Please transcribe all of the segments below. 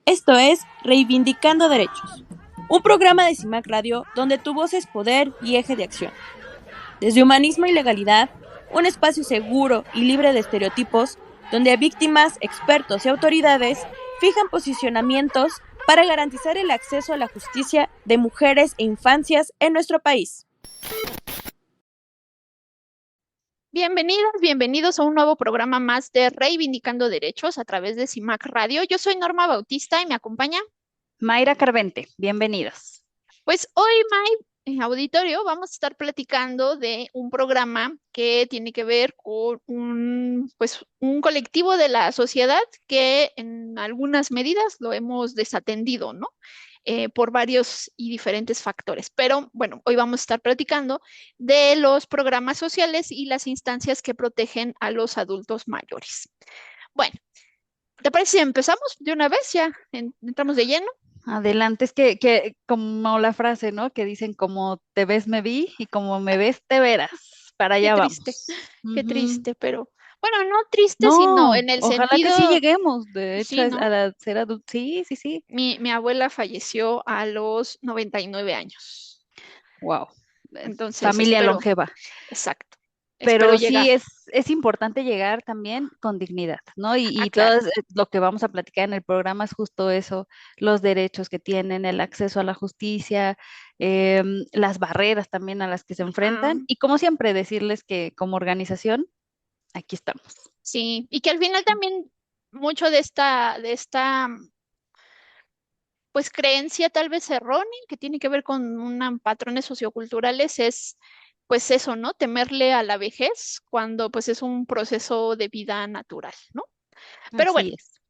Esto es Reivindicando Derechos, un programa de CIMAC Radio donde tu voz es poder y eje de acción. Desde humanismo y legalidad, un espacio seguro y libre de estereotipos, donde víctimas, expertos y autoridades fijan posicionamientos para garantizar el acceso a la justicia de mujeres e infancias en nuestro país. Bienvenidos a un nuevo programa más de Reivindicando Derechos a través de CIMAC Radio. Yo soy Norma Bautista y me acompaña. Mayra Carvente, bienvenidos. Pues hoy, en auditorio, vamos a estar platicando de un programa que tiene que ver con un colectivo de la sociedad que en algunas medidas lo hemos desatendido, ¿no? Por varios y diferentes factores. Pero bueno, hoy vamos a estar platicando de los programas sociales y las instancias que protegen a los adultos mayores. Bueno, ¿te parece si empezamos de una vez? Ya entramos de lleno. Adelante, es que como la frase, ¿no? Que dicen, como te ves me vi y como me ves te verás. Para Qué allá triste, vamos. qué Ujú. triste, pero bueno, no triste, sino No, en el ojalá que sentido, sí lleguemos, de hecho, sí, ¿no? a la ser adulto. Sí, sí, sí. Mi abuela falleció a los 99 años. Wow. Entonces, Familia espero, longeva. exacto, espero Pero llegar. sí es importante llegar también con dignidad, ¿no? Ah, Y todo claro. lo que vamos a platicar en el programa es justo eso, los derechos que tienen, el acceso a la justicia, las barreras también a las que se Ah, enfrentan y como siempre decirles que como organización, aquí estamos. sí, y que al final también mucho de esta, pues creencia tal vez errónea, que tiene que ver con patrones socioculturales, es pues eso, ¿no? Temerle a la vejez cuando pues es un proceso de vida natural, ¿no? Pero bueno, Así es.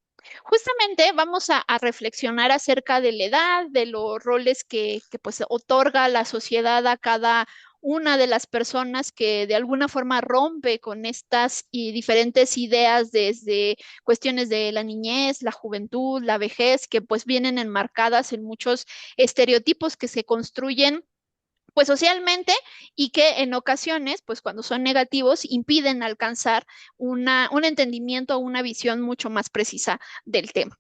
justamente vamos a reflexionar acerca de la edad, de los roles que pues otorga la sociedad a cada una de las personas que de alguna forma rompe con estas y diferentes ideas desde cuestiones de la niñez, la juventud, la vejez, que pues vienen enmarcadas en muchos estereotipos que se construyen pues socialmente y que en ocasiones, pues cuando son negativos, impiden alcanzar un entendimiento o una visión mucho más precisa del tema.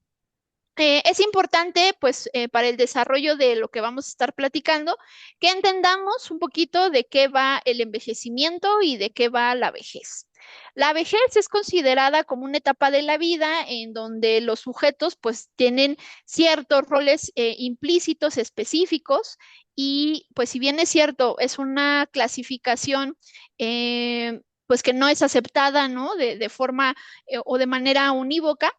Es importante, pues, para el desarrollo de lo que vamos a estar platicando, que entendamos un poquito de qué va el envejecimiento y de qué va la vejez. La vejez es considerada como una etapa de la vida en donde los sujetos, pues, tienen ciertos roles implícitos específicos y, pues, si bien es cierto, es una clasificación pues que no es aceptada, ¿no? De forma o de manera unívoca,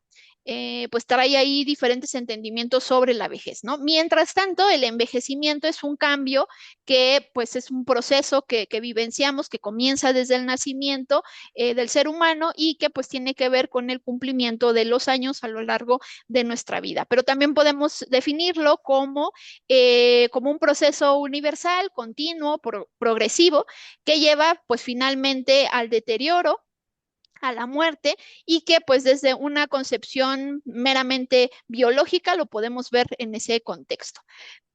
pues trae ahí diferentes entendimientos sobre la vejez, ¿no? Mientras tanto, el envejecimiento es un cambio que pues es un proceso que vivenciamos, que comienza desde el nacimiento del ser humano y que pues tiene que ver con el cumplimiento de los años a lo largo de nuestra vida. Pero también podemos definirlo como un proceso universal, continuo, progresivo, que lleva pues finalmente al deterioro, a la muerte, y que pues desde una concepción meramente biológica lo podemos ver en ese contexto.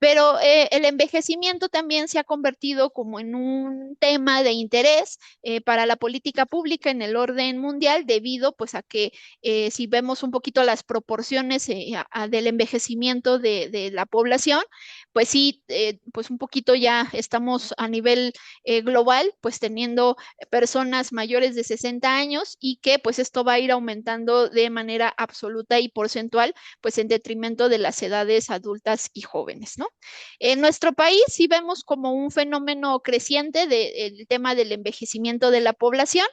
Pero el envejecimiento también se ha convertido como en un tema de interés para la política pública en el orden mundial, debido pues a que si vemos un poquito las proporciones del envejecimiento de la población, pues sí, pues un poquito ya estamos a nivel global, pues teniendo personas mayores de 60 años y que pues esto va a ir aumentando de manera absoluta y porcentual, pues en detrimento de las edades adultas y jóvenes, ¿no? En nuestro país sí vemos como un fenómeno creciente del tema del envejecimiento de la población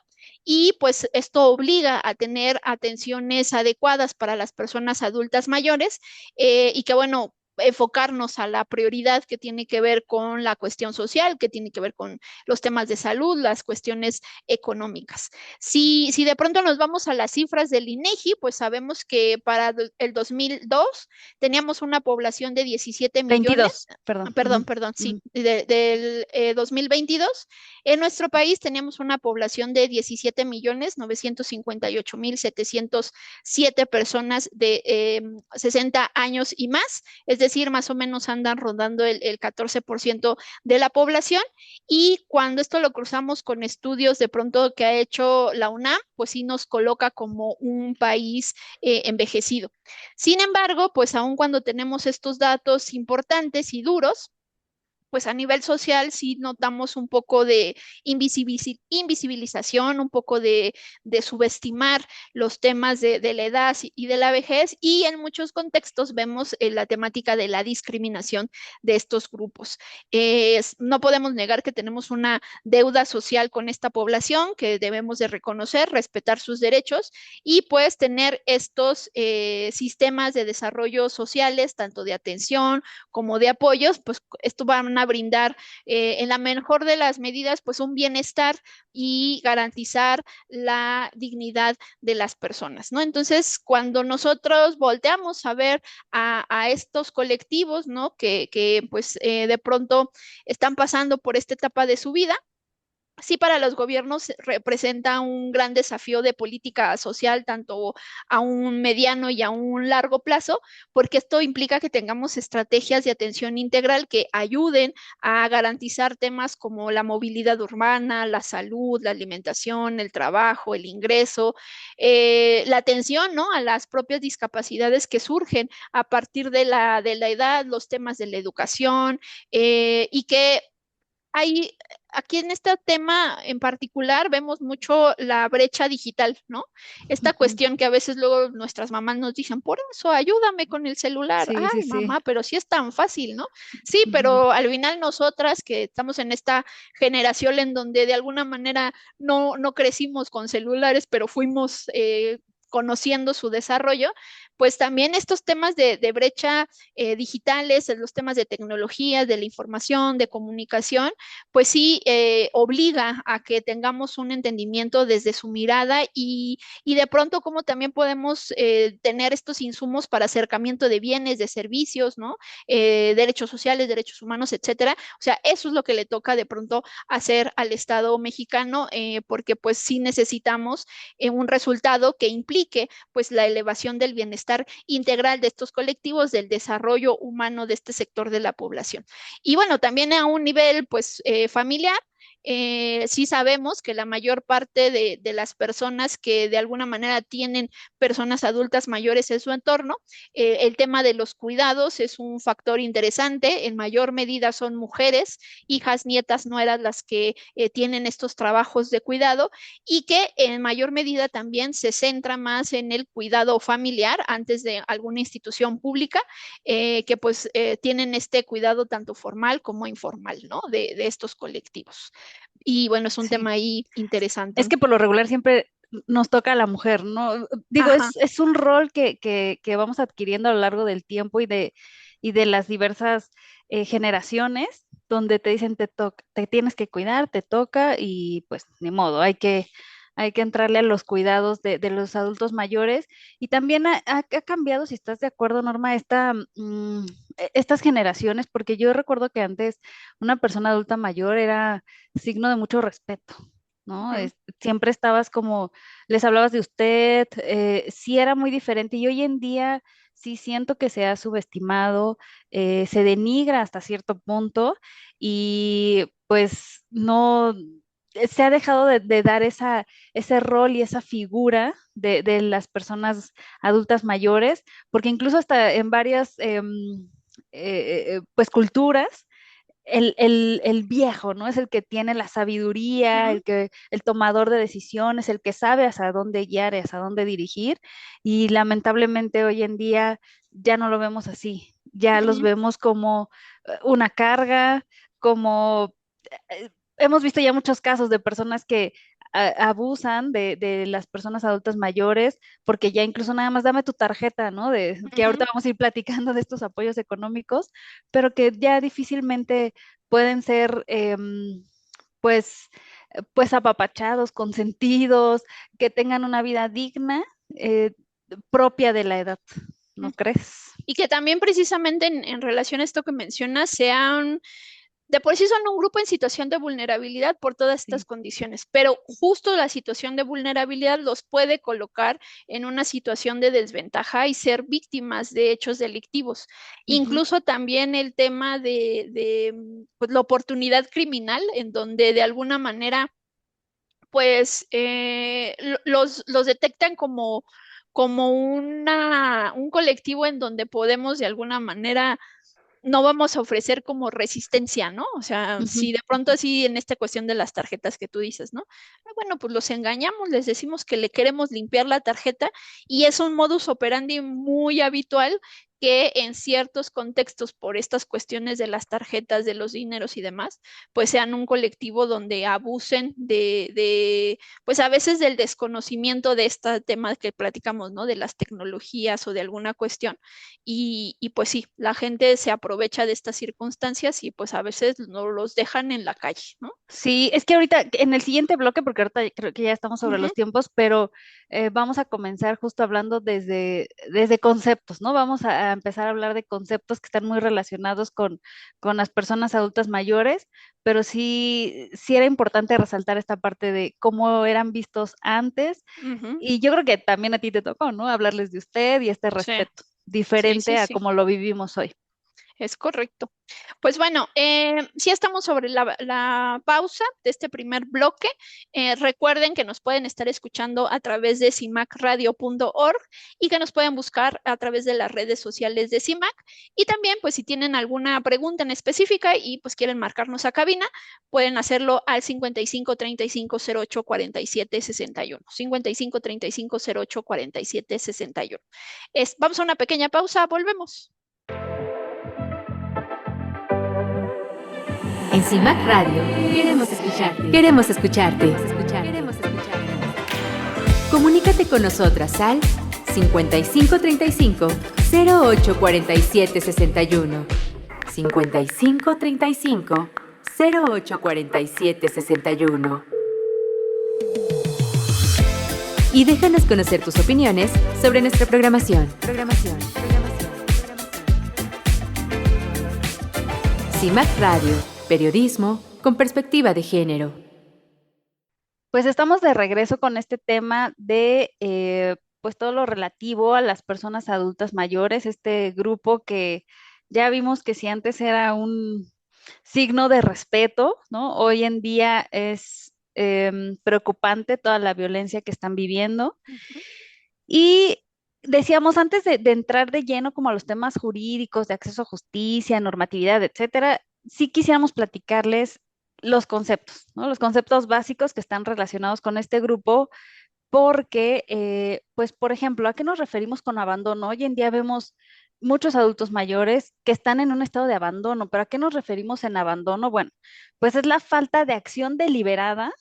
y pues esto obliga a tener atenciones adecuadas para las personas adultas mayores y que bueno, enfocarnos a la prioridad que tiene que ver con la cuestión social, que tiene que ver con los temas de salud, las cuestiones económicas. Si de pronto nos vamos a las cifras del INEGI, pues sabemos que para el 2002 teníamos una población de 17 millones, 22, perdón. perdón, Ujú, perdón, sí, ujú. del 2022. En nuestro país teníamos una población de 17 millones 958 mil 707 personas de 60 años y más, es decir, más o menos andan rondando el 14% de la población. Y cuando esto lo cruzamos con estudios de pronto que ha hecho la UNAM, pues sí nos coloca como un país envejecido. Sin embargo, pues aun cuando tenemos estos datos importantes y duros, pues a nivel social sí notamos un poco de invisibilización, un poco de subestimar los temas de la edad y de la vejez, y en muchos contextos vemos la temática de la discriminación de estos grupos. No podemos negar que tenemos una deuda social con esta población que debemos de reconocer, respetar sus derechos y pues tener estos sistemas de desarrollo sociales, tanto de atención como de apoyos, pues esto van a brindar en la mejor de las medidas, pues un bienestar y garantizar la dignidad de las personas, ¿no? Entonces, cuando nosotros volteamos a ver a estos colectivos, ¿no? Que pues de pronto están pasando por esta etapa de su vida, sí para los gobiernos representa un gran desafío de política social, tanto a un mediano y a un largo plazo, porque esto implica que tengamos estrategias de atención integral que ayuden a garantizar temas como la movilidad urbana, la salud, la alimentación, el trabajo, el ingreso, la atención, ¿no? A las propias discapacidades que surgen a partir de la edad, los temas de la educación, y que hay, aquí en este tema en particular vemos mucho la brecha digital, ¿no? Esta Ujú. cuestión que a veces luego nuestras mamás nos dicen, por eso, ayúdame con el celular. Sí, sí, Ay, sí. mamá, pero sí es tan fácil, ¿no? Sí, Ujú. pero al final nosotras que estamos en esta generación en donde de alguna manera no crecimos con celulares, pero fuimos conociendo su desarrollo, pues también estos temas de brecha digitales, los temas de tecnologías, de la información, de comunicación, pues sí obliga a que tengamos un entendimiento desde su mirada y de pronto como también podemos tener estos insumos para acercamiento de bienes, de servicios, ¿no? Derechos sociales, derechos humanos, etcétera. O sea, eso es lo que le toca de pronto hacer al Estado mexicano, porque pues sí necesitamos un resultado que implique pues la elevación del bienestar integral de estos colectivos, del desarrollo humano de este sector de la población. Y bueno, también a un nivel pues familiar, sí sabemos que la mayor parte de las personas que de alguna manera tienen personas adultas mayores en su entorno, el tema de los cuidados es un factor interesante. En mayor medida son mujeres, hijas, nietas, nueras las que tienen estos trabajos de cuidado y que en mayor medida también se centra más en el cuidado familiar antes de alguna institución pública, que pues tienen este cuidado tanto formal como informal, ¿no? De estos colectivos. Y bueno, es un Sí. tema ahí interesante, Es ¿no? que por lo regular siempre nos toca a la mujer, ¿no? Digo, Ajá, es un rol que vamos adquiriendo a lo largo del tiempo y de las diversas generaciones, donde te dicen te tienes que cuidar, te toca y pues ni modo, hay que entrarle a los cuidados de los adultos mayores. Y también ha cambiado, si estás de acuerdo, Norma, estas generaciones, porque yo recuerdo que antes una persona adulta mayor era signo de mucho respeto. ¿No? ujú, Siempre estabas como, les hablabas de usted, sí era muy diferente y hoy en día sí siento que se ha subestimado, se denigra hasta cierto punto y pues no, se ha dejado de dar ese rol y esa figura de las personas adultas mayores, porque incluso hasta en varias pues culturas, el viejo, ¿no? Es el que tiene la sabiduría, ujú, el tomador de decisiones, el que sabe hacia dónde guiar y hacia dónde dirigir. Y lamentablemente hoy en día ya no lo vemos así. Ya los ujú. vemos como una carga, como hemos visto ya muchos casos de personas que abusan de las personas adultas mayores, porque ya incluso nada más dame tu tarjeta, ¿no? De que ahorita Ujú. vamos a ir platicando de estos apoyos económicos, pero que ya difícilmente pueden ser, pues, pues apapachados, consentidos, que tengan una vida digna, eh, propia de la edad, ¿no crees? Y que también precisamente en relación a esto que mencionas, sean de por sí son un grupo en situación de vulnerabilidad por todas estas Sí. condiciones, pero justo la situación de vulnerabilidad los puede colocar en una situación de desventaja y ser víctimas de hechos delictivos. Ujú. Incluso también el tema pues, la oportunidad criminal, en donde de alguna manera pues los detectan como un colectivo en donde podemos de alguna manera no vamos a ofrecer como resistencia, ¿no? O sea, Ujú. si de pronto así en esta cuestión de las tarjetas que tú dices, ¿no? Bueno, pues los engañamos, les decimos que le queremos limpiar la tarjeta y es un modus operandi muy habitual que en ciertos contextos, por estas cuestiones de las tarjetas, de los dineros y demás, pues sean un colectivo donde abusen pues a veces del desconocimiento de este tema que platicamos, ¿no? De las tecnologías o de alguna cuestión y pues sí, la gente se aprovecha de estas circunstancias y pues a veces no los dejan en la calle, ¿no? Sí, es que ahorita en el siguiente bloque, porque ahorita creo que ya estamos sobre Ujú, los tiempos, pero vamos a comenzar justo hablando desde conceptos, ¿no? Vamos a empezar a hablar de conceptos que están muy relacionados con las personas adultas mayores, pero sí era importante resaltar esta parte de cómo eran vistos antes, ujú, y yo creo que también a ti te tocó, ¿no? Hablarles de usted y este sí, respeto, sí, diferente sí, a sí. como lo vivimos hoy. Es correcto. Pues bueno, sí estamos sobre la pausa de este primer bloque. Recuerden que nos pueden estar escuchando a través de cimacradio.org y que nos pueden buscar a través de las redes sociales de CIMAC. Y también, pues si tienen alguna pregunta en específica y pues quieren marcarnos a cabina, pueden hacerlo al 55 35 08 47 61. 55 35 08 47 61. Vamos a una pequeña pausa, volvemos. En CIMAC Radio queremos escucharte. Queremos escucharte. Queremos escucharte. Comunícate con nosotras al 5535 0847 61. 5535 0847 61. Y déjanos conocer tus opiniones sobre nuestra programación. CIMAC Radio, periodismo con perspectiva de género. Pues estamos de regreso con este tema de pues todo lo relativo a las personas adultas mayores, este grupo que ya vimos que si antes era un signo de respeto, ¿no? Hoy en día es preocupante toda la violencia que están viviendo. Ujú. Y decíamos antes de entrar de lleno como a los temas jurídicos, de acceso a justicia, normatividad, etcétera, sí quisiéramos platicarles los conceptos, ¿no? Los conceptos básicos que están relacionados con este grupo, porque, pues, por ejemplo, ¿a qué nos referimos con abandono? Hoy en día vemos muchos adultos mayores que están en un estado de abandono, pero ¿a qué nos referimos en abandono? Bueno, pues es la falta de acción deliberada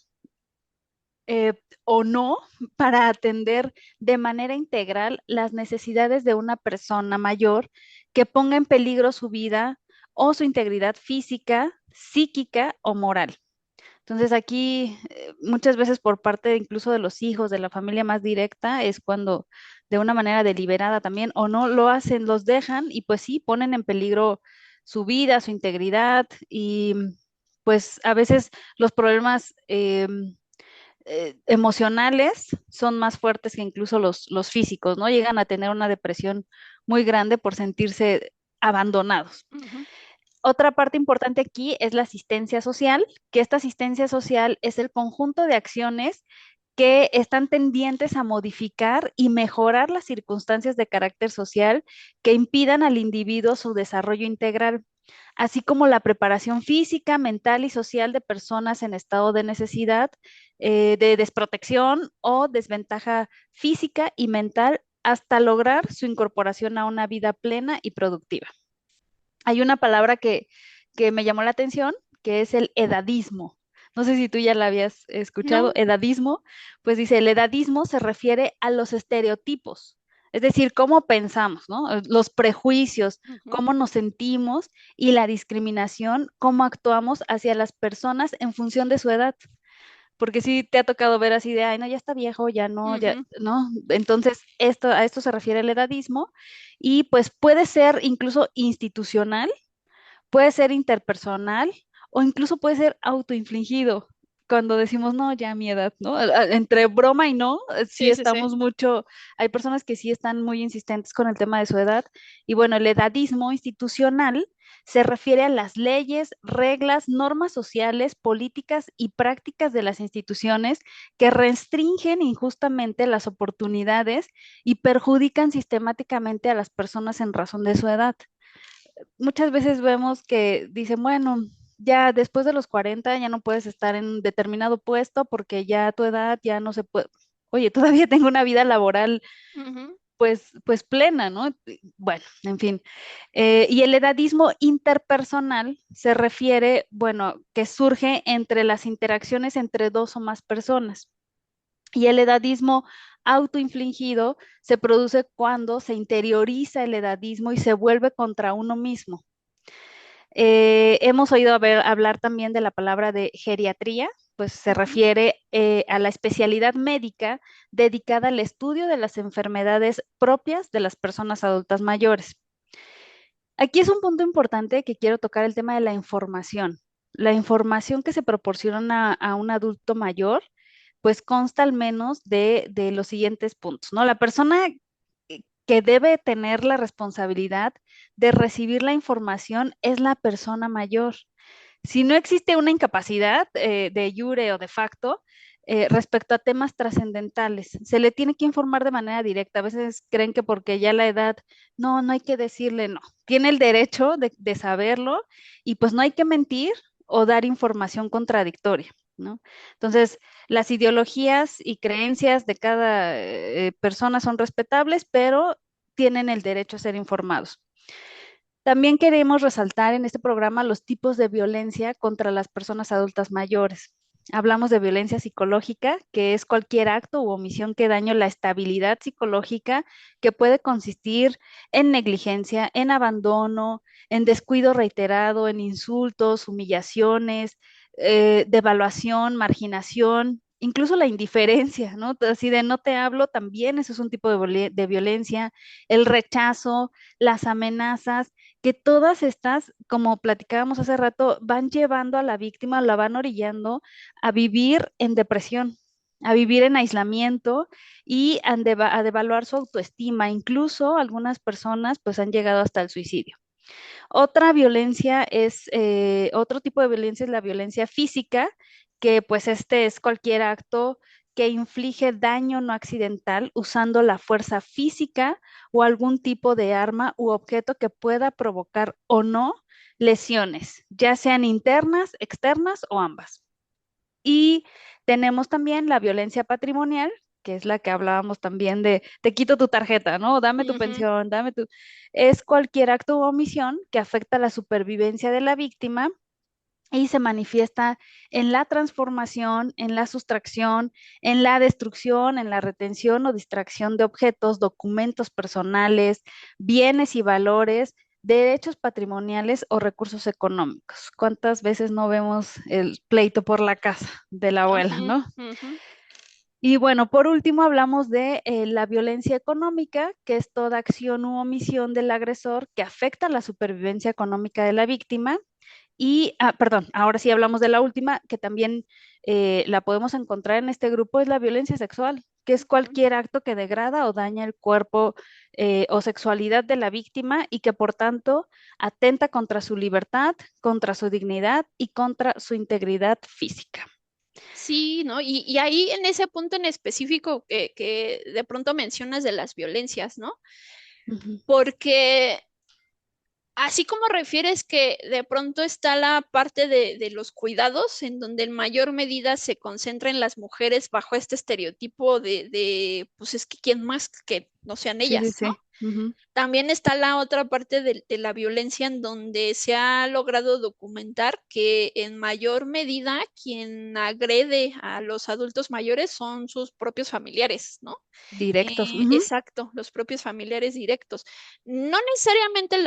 eh, o no para atender de manera integral las necesidades de una persona mayor que ponga en peligro su vida o su integridad física, psíquica o moral. Entonces aquí muchas veces por parte incluso de los hijos, de la familia más directa, es cuando de una manera deliberada también o no lo hacen, los dejan y pues sí, ponen en peligro su vida, su integridad y pues a veces los problemas emocionales son más fuertes que incluso los físicos, ¿no? Llegan a tener una depresión muy grande por sentirse abandonados. Ujú. Otra parte importante aquí es la asistencia social, que esta asistencia social es el conjunto de acciones que están tendientes a modificar y mejorar las circunstancias de carácter social que impidan al individuo su desarrollo integral, así como la preparación física, mental y social de personas en estado de necesidad, de desprotección o desventaja física y mental hasta lograr su incorporación a una vida plena y productiva. Hay una palabra que me llamó la atención, que es el edadismo. No sé si tú ya la habías escuchado, No. edadismo, pues dice, el edadismo se refiere a los estereotipos, es decir, cómo pensamos, ¿no? Los prejuicios, Ujú. cómo nos sentimos y la discriminación, cómo actuamos hacia las personas en función de su edad. Porque sí te ha tocado ver así de, ay, no, ya está viejo, ya no, ya, Ujú. ¿no? Entonces, a esto se refiere el edadismo y pues puede ser incluso institucional, puede ser interpersonal o incluso puede ser autoinfligido. Cuando decimos, no, ya a mi edad, ¿no? Entre broma y no, sí Sí, sí, sí. estamos mucho, hay personas que sí están muy insistentes con el tema de su edad. Y bueno, el edadismo institucional se refiere a las leyes, reglas, normas sociales, políticas y prácticas de las instituciones que restringen injustamente las oportunidades y perjudican sistemáticamente a las personas en razón de su edad. Muchas veces vemos que dicen, bueno, ya después de los 40 ya no puedes estar en determinado puesto porque ya a tu edad ya no se puede. Oye, todavía tengo una vida laboral Ujú. pues plena, ¿no? Bueno, en fin. Y el edadismo interpersonal se refiere, bueno, que surge entre las interacciones entre dos o más personas. Y el edadismo autoinfligido se produce cuando se interioriza el edadismo y se vuelve contra uno mismo. Hemos oído hablar también de la palabra de geriatría, pues se Ujú. refiere a la especialidad médica dedicada al estudio de las enfermedades propias de las personas adultas mayores. Aquí es un punto importante que quiero tocar el tema de la información. La información que se proporciona a un adulto mayor, pues consta al menos de los siguientes puntos, ¿no? La persona que debe tener la responsabilidad de recibir la información es la persona mayor. Si no existe una incapacidad de jure o de facto respecto a temas trascendentales, se le tiene que informar de manera directa. A veces creen que porque ya la edad, no, no hay que decirle no. Tiene el derecho de saberlo y pues no hay que mentir o dar información contradictoria, ¿no? Entonces, las ideologías y creencias de cada persona son respetables, pero tienen el derecho a ser informados. También queremos resaltar en este programa los tipos de violencia contra las personas adultas mayores. Hablamos de violencia psicológica, que es cualquier acto u omisión que dañe la estabilidad psicológica, que puede consistir en negligencia, en abandono, en descuido reiterado, en insultos, humillaciones, devaluación, marginación, incluso la indiferencia, ¿no? Así de no te hablo, también eso es un tipo de violencia, el rechazo, las amenazas que todas estas, como platicábamos hace rato, van llevando a la víctima, la van orillando a vivir en depresión, a vivir en aislamiento y a devaluar su autoestima. Incluso algunas personas pues han llegado hasta el suicidio. Otra violencia es, otro tipo de violencia es la violencia física, que pues este es cualquier acto que inflige daño no accidental usando la fuerza física o algún tipo de arma u objeto que pueda provocar o no lesiones, ya sean internas, externas o ambas. Y tenemos también la violencia patrimonial, que es la que hablábamos también de, te quito tu tarjeta, ¿no? Dame tu Ujú. pensión, dame tu... Es cualquier acto u omisión que afecta la supervivencia de la víctima y se manifiesta en la transformación, en la sustracción, en la destrucción, en la retención o distracción de objetos, documentos personales, bienes y valores, derechos patrimoniales o recursos económicos. ¿Cuántas veces no vemos el pleito por la casa de la abuela, Ujú. no? Ujú. Y bueno, por último hablamos de la violencia económica, que es toda acción u omisión del agresor que afecta la supervivencia económica de la víctima y, perdón, ahora sí hablamos de la última, que también la podemos encontrar en este grupo, es la violencia sexual, que es cualquier acto que degrada o daña el cuerpo o sexualidad de la víctima y que por tanto atenta contra su libertad, contra su dignidad y contra su integridad física. Sí, ¿no? Y ahí en ese punto en específico que de pronto mencionas de las violencias, ¿no? Ujú. Porque así como refieres que de pronto está la parte de los cuidados, en donde en mayor medida se concentra en las mujeres bajo este estereotipo pues es que quién más que no sean Sí, sí, ellas, ¿no? sí. Ujú. También está la otra parte de la violencia en donde se ha logrado documentar que en mayor medida quien agrede a los adultos mayores son sus propios familiares, ¿no? Directos. Ujú. Exacto, los propios familiares directos. No necesariamente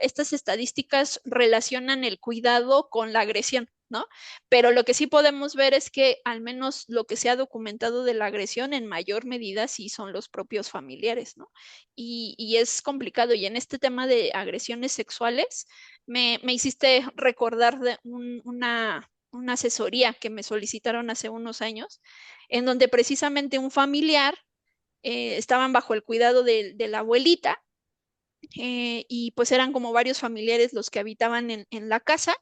estas estadísticas relacionan el cuidado con la agresión. ¿no? Pero lo que sí podemos ver es que al menos lo que se ha documentado de la agresión en mayor medida sí son los propios familiares, ¿no? Y es complicado. Y en este tema de agresiones sexuales, me hiciste recordar de una asesoría que me solicitaron hace unos años, en donde precisamente un familiar estaban bajo el cuidado de la abuelita, y pues eran como varios familiares los que habitaban en la casa,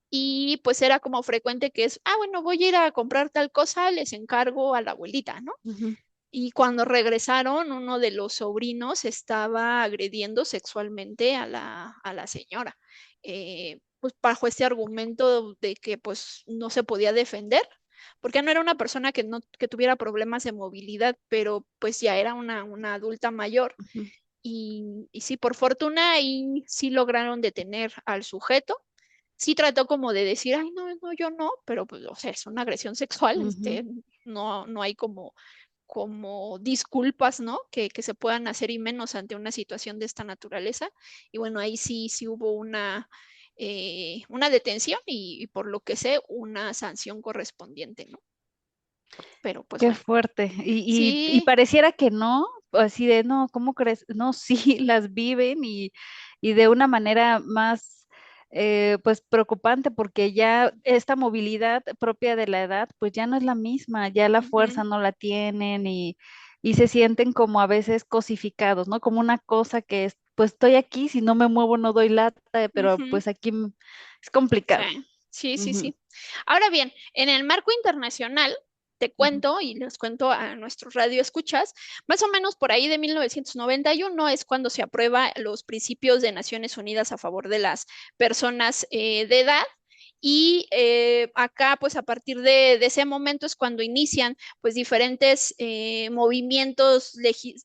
y pues era como frecuente que es, bueno, voy a ir a comprar tal cosa, les encargo a la abuelita, ¿no? Ujú. Y cuando regresaron, uno de los sobrinos estaba agrediendo sexualmente a la señora, pues bajo este argumento de que pues no se podía defender, porque no era una persona que, no, que tuviera problemas de movilidad, pero pues ya era una adulta mayor. Ujú. Y sí, por fortuna, ahí sí lograron detener al sujeto. Sí trató como de decir, ay, no, no, yo no, pero pues, o sea, es una agresión sexual, Ujú. no, no hay como disculpas, ¿no? Que se puedan hacer y menos ante una situación de esta naturaleza. Y bueno, ahí sí, sí hubo una detención y por lo que sé, una sanción correspondiente, ¿no? Pero pues Qué bueno, fuerte. Y sí. pareciera que no, así de, no, ¿cómo crees? No, sí, las viven y de una manera más, pues, preocupante, porque ya esta movilidad propia de la edad, pues ya no es la misma, ya la Ujú, fuerza no la tienen y se sienten como a veces cosificados, ¿no? Como una cosa que es, pues estoy aquí, si no me muevo no doy lata, pero ujú, pues aquí es complicado. sí, sí, sí, Ujú. sí. Ahora bien, en el marco internacional, te Ujú. cuento y les cuento a nuestros radioescuchas, más o menos por ahí de 1991 es cuando se aprueba los principios de Naciones Unidas a favor de las personas de edad. Y acá, pues a partir de ese momento es cuando inician pues diferentes movimientos,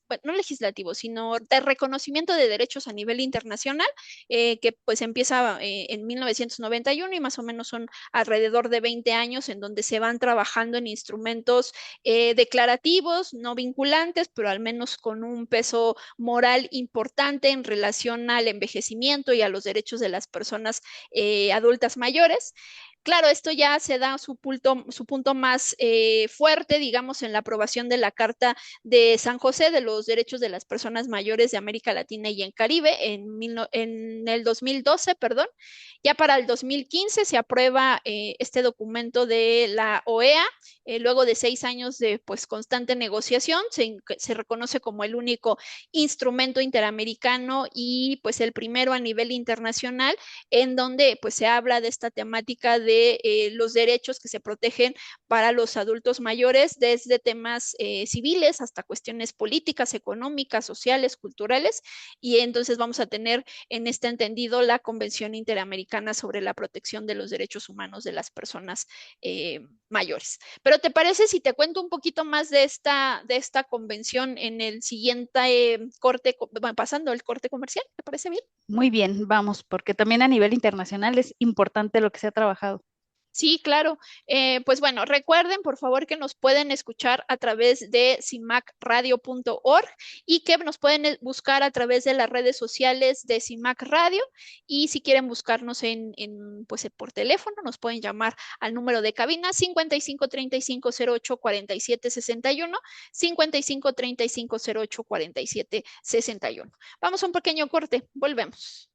bueno, no legislativos, sino de reconocimiento de derechos a nivel internacional, que pues empieza en 1991 y más o menos son alrededor de 20 años en donde se van trabajando en instrumentos declarativos, no vinculantes, pero al menos con un peso moral importante en relación al envejecimiento y a los derechos de las personas adultas mayores. Claro, esto ya se da su punto más fuerte, digamos, en la aprobación de la Carta de San José de los Derechos de las Personas Mayores de América Latina y en Caribe en el 2012, perdón. Ya para el 2015 se aprueba este documento de la OEA, luego de 6 años de pues constante negociación, se reconoce como el único instrumento interamericano y pues el primero a nivel internacional en donde pues se habla de esta temática de los derechos que se protegen para los adultos mayores, desde temas civiles hasta cuestiones políticas, económicas, sociales, culturales, y entonces vamos a tener en este entendido la Convención Interamericana sobre la Protección de los Derechos Humanos de las Personas mayores. Pero ¿te parece si te cuento un poquito más de esta convención en el siguiente corte, bueno, pasando el corte comercial? ¿Te parece bien? Muy bien, vamos, porque también a nivel internacional es importante lo que se ha trabajado. Sí, claro. Pues bueno, recuerden por favor que nos pueden escuchar a través de cimacradio.org y que nos pueden buscar a través de las redes sociales de CIMAC Radio. Y si quieren buscarnos pues, por teléfono, nos pueden llamar al número de cabina 5535084761, 5535084761. Vamos a un pequeño corte, volvemos.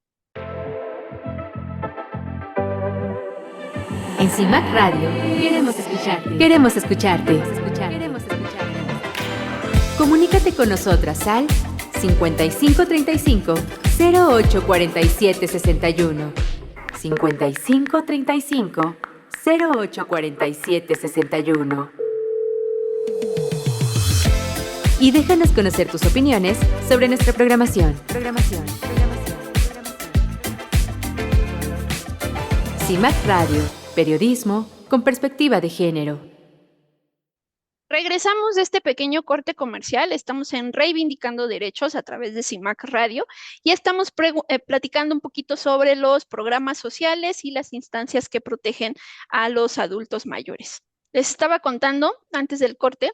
En CIMAC Radio queremos escucharte. Queremos escucharte. Queremos escucharte. Comunícate con nosotras al 5535 0847 61. 5535 0847 61. Y déjanos conocer tus opiniones sobre nuestra programación. CIMAC Radio, periodismo con perspectiva de género. Regresamos de este pequeño corte comercial. Estamos en Reivindicando Derechos a través de CIMAC Radio y estamos platicando un poquito sobre los programas sociales y las instancias que protegen a los adultos mayores. Les estaba contando antes del corte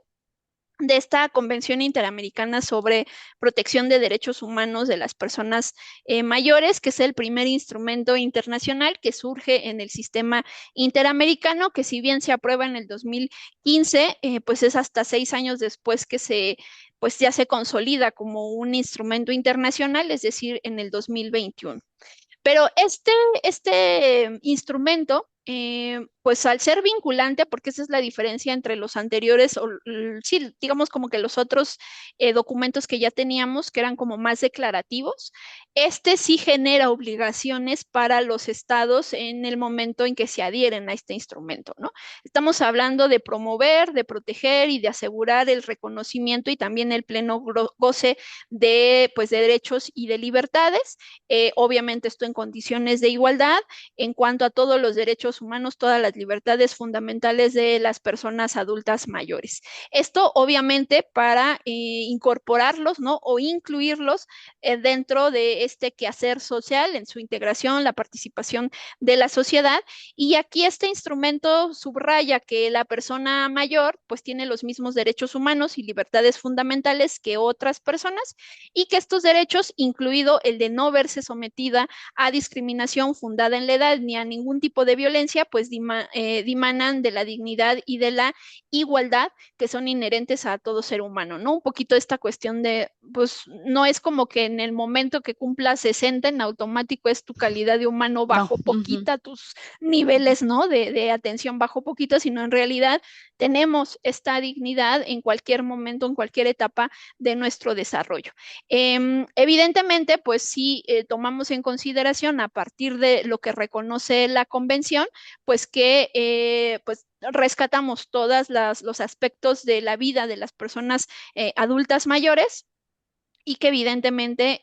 de esta Convención Interamericana sobre Protección de Derechos Humanos de las Personas Mayores, que es el primer instrumento internacional que surge en el sistema interamericano, que si bien se aprueba en el 2015, pues es hasta 6 años después que pues ya se consolida como un instrumento internacional, es decir, en el 2021. Pero este instrumento, pues al ser vinculante, porque esa es la diferencia entre los anteriores, sí, digamos como que los otros documentos que ya teníamos, que eran como más declarativos, este sí genera obligaciones para los estados en el momento en que se adhieren a este instrumento, ¿no? Estamos hablando de promover, de proteger y de asegurar el reconocimiento y también el pleno goce pues, de derechos y de libertades. Obviamente esto en condiciones de igualdad en cuanto a todos los derechos humanos, todas las libertades fundamentales de las personas adultas mayores. Esto obviamente para incorporarlos, ¿no? O incluirlos dentro de este quehacer social, en su integración, la participación de la sociedad. Y aquí este instrumento subraya que la persona mayor pues tiene los mismos derechos humanos y libertades fundamentales que otras personas y que estos derechos, incluido el de no verse sometida a discriminación fundada en la edad ni a ningún tipo de violencia, pues dimanan de la dignidad y de la igualdad que son inherentes a todo ser humano, ¿no? Un poquito esta cuestión de, pues no es como que en el momento que cumpla 60 en automático es tu calidad de humano bajo No. poquita, tus niveles, ¿no? De atención bajo poquito, sino en realidad tenemos esta dignidad en cualquier momento, en cualquier etapa de nuestro desarrollo. Evidentemente, pues sí tomamos en consideración a partir de lo que reconoce la convención, pues que pues rescatamos todos los aspectos de la vida de las personas adultas mayores y que evidentemente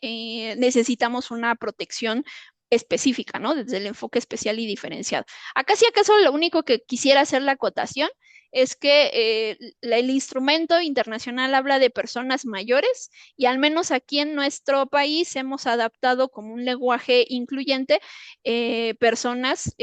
necesitamos una protección específica, ¿no? Desde el enfoque especial y diferenciado. Acá sí acaso lo único que quisiera hacer la acotación es que el instrumento internacional habla de personas mayores y al menos aquí en nuestro país hemos adaptado como un lenguaje incluyente personas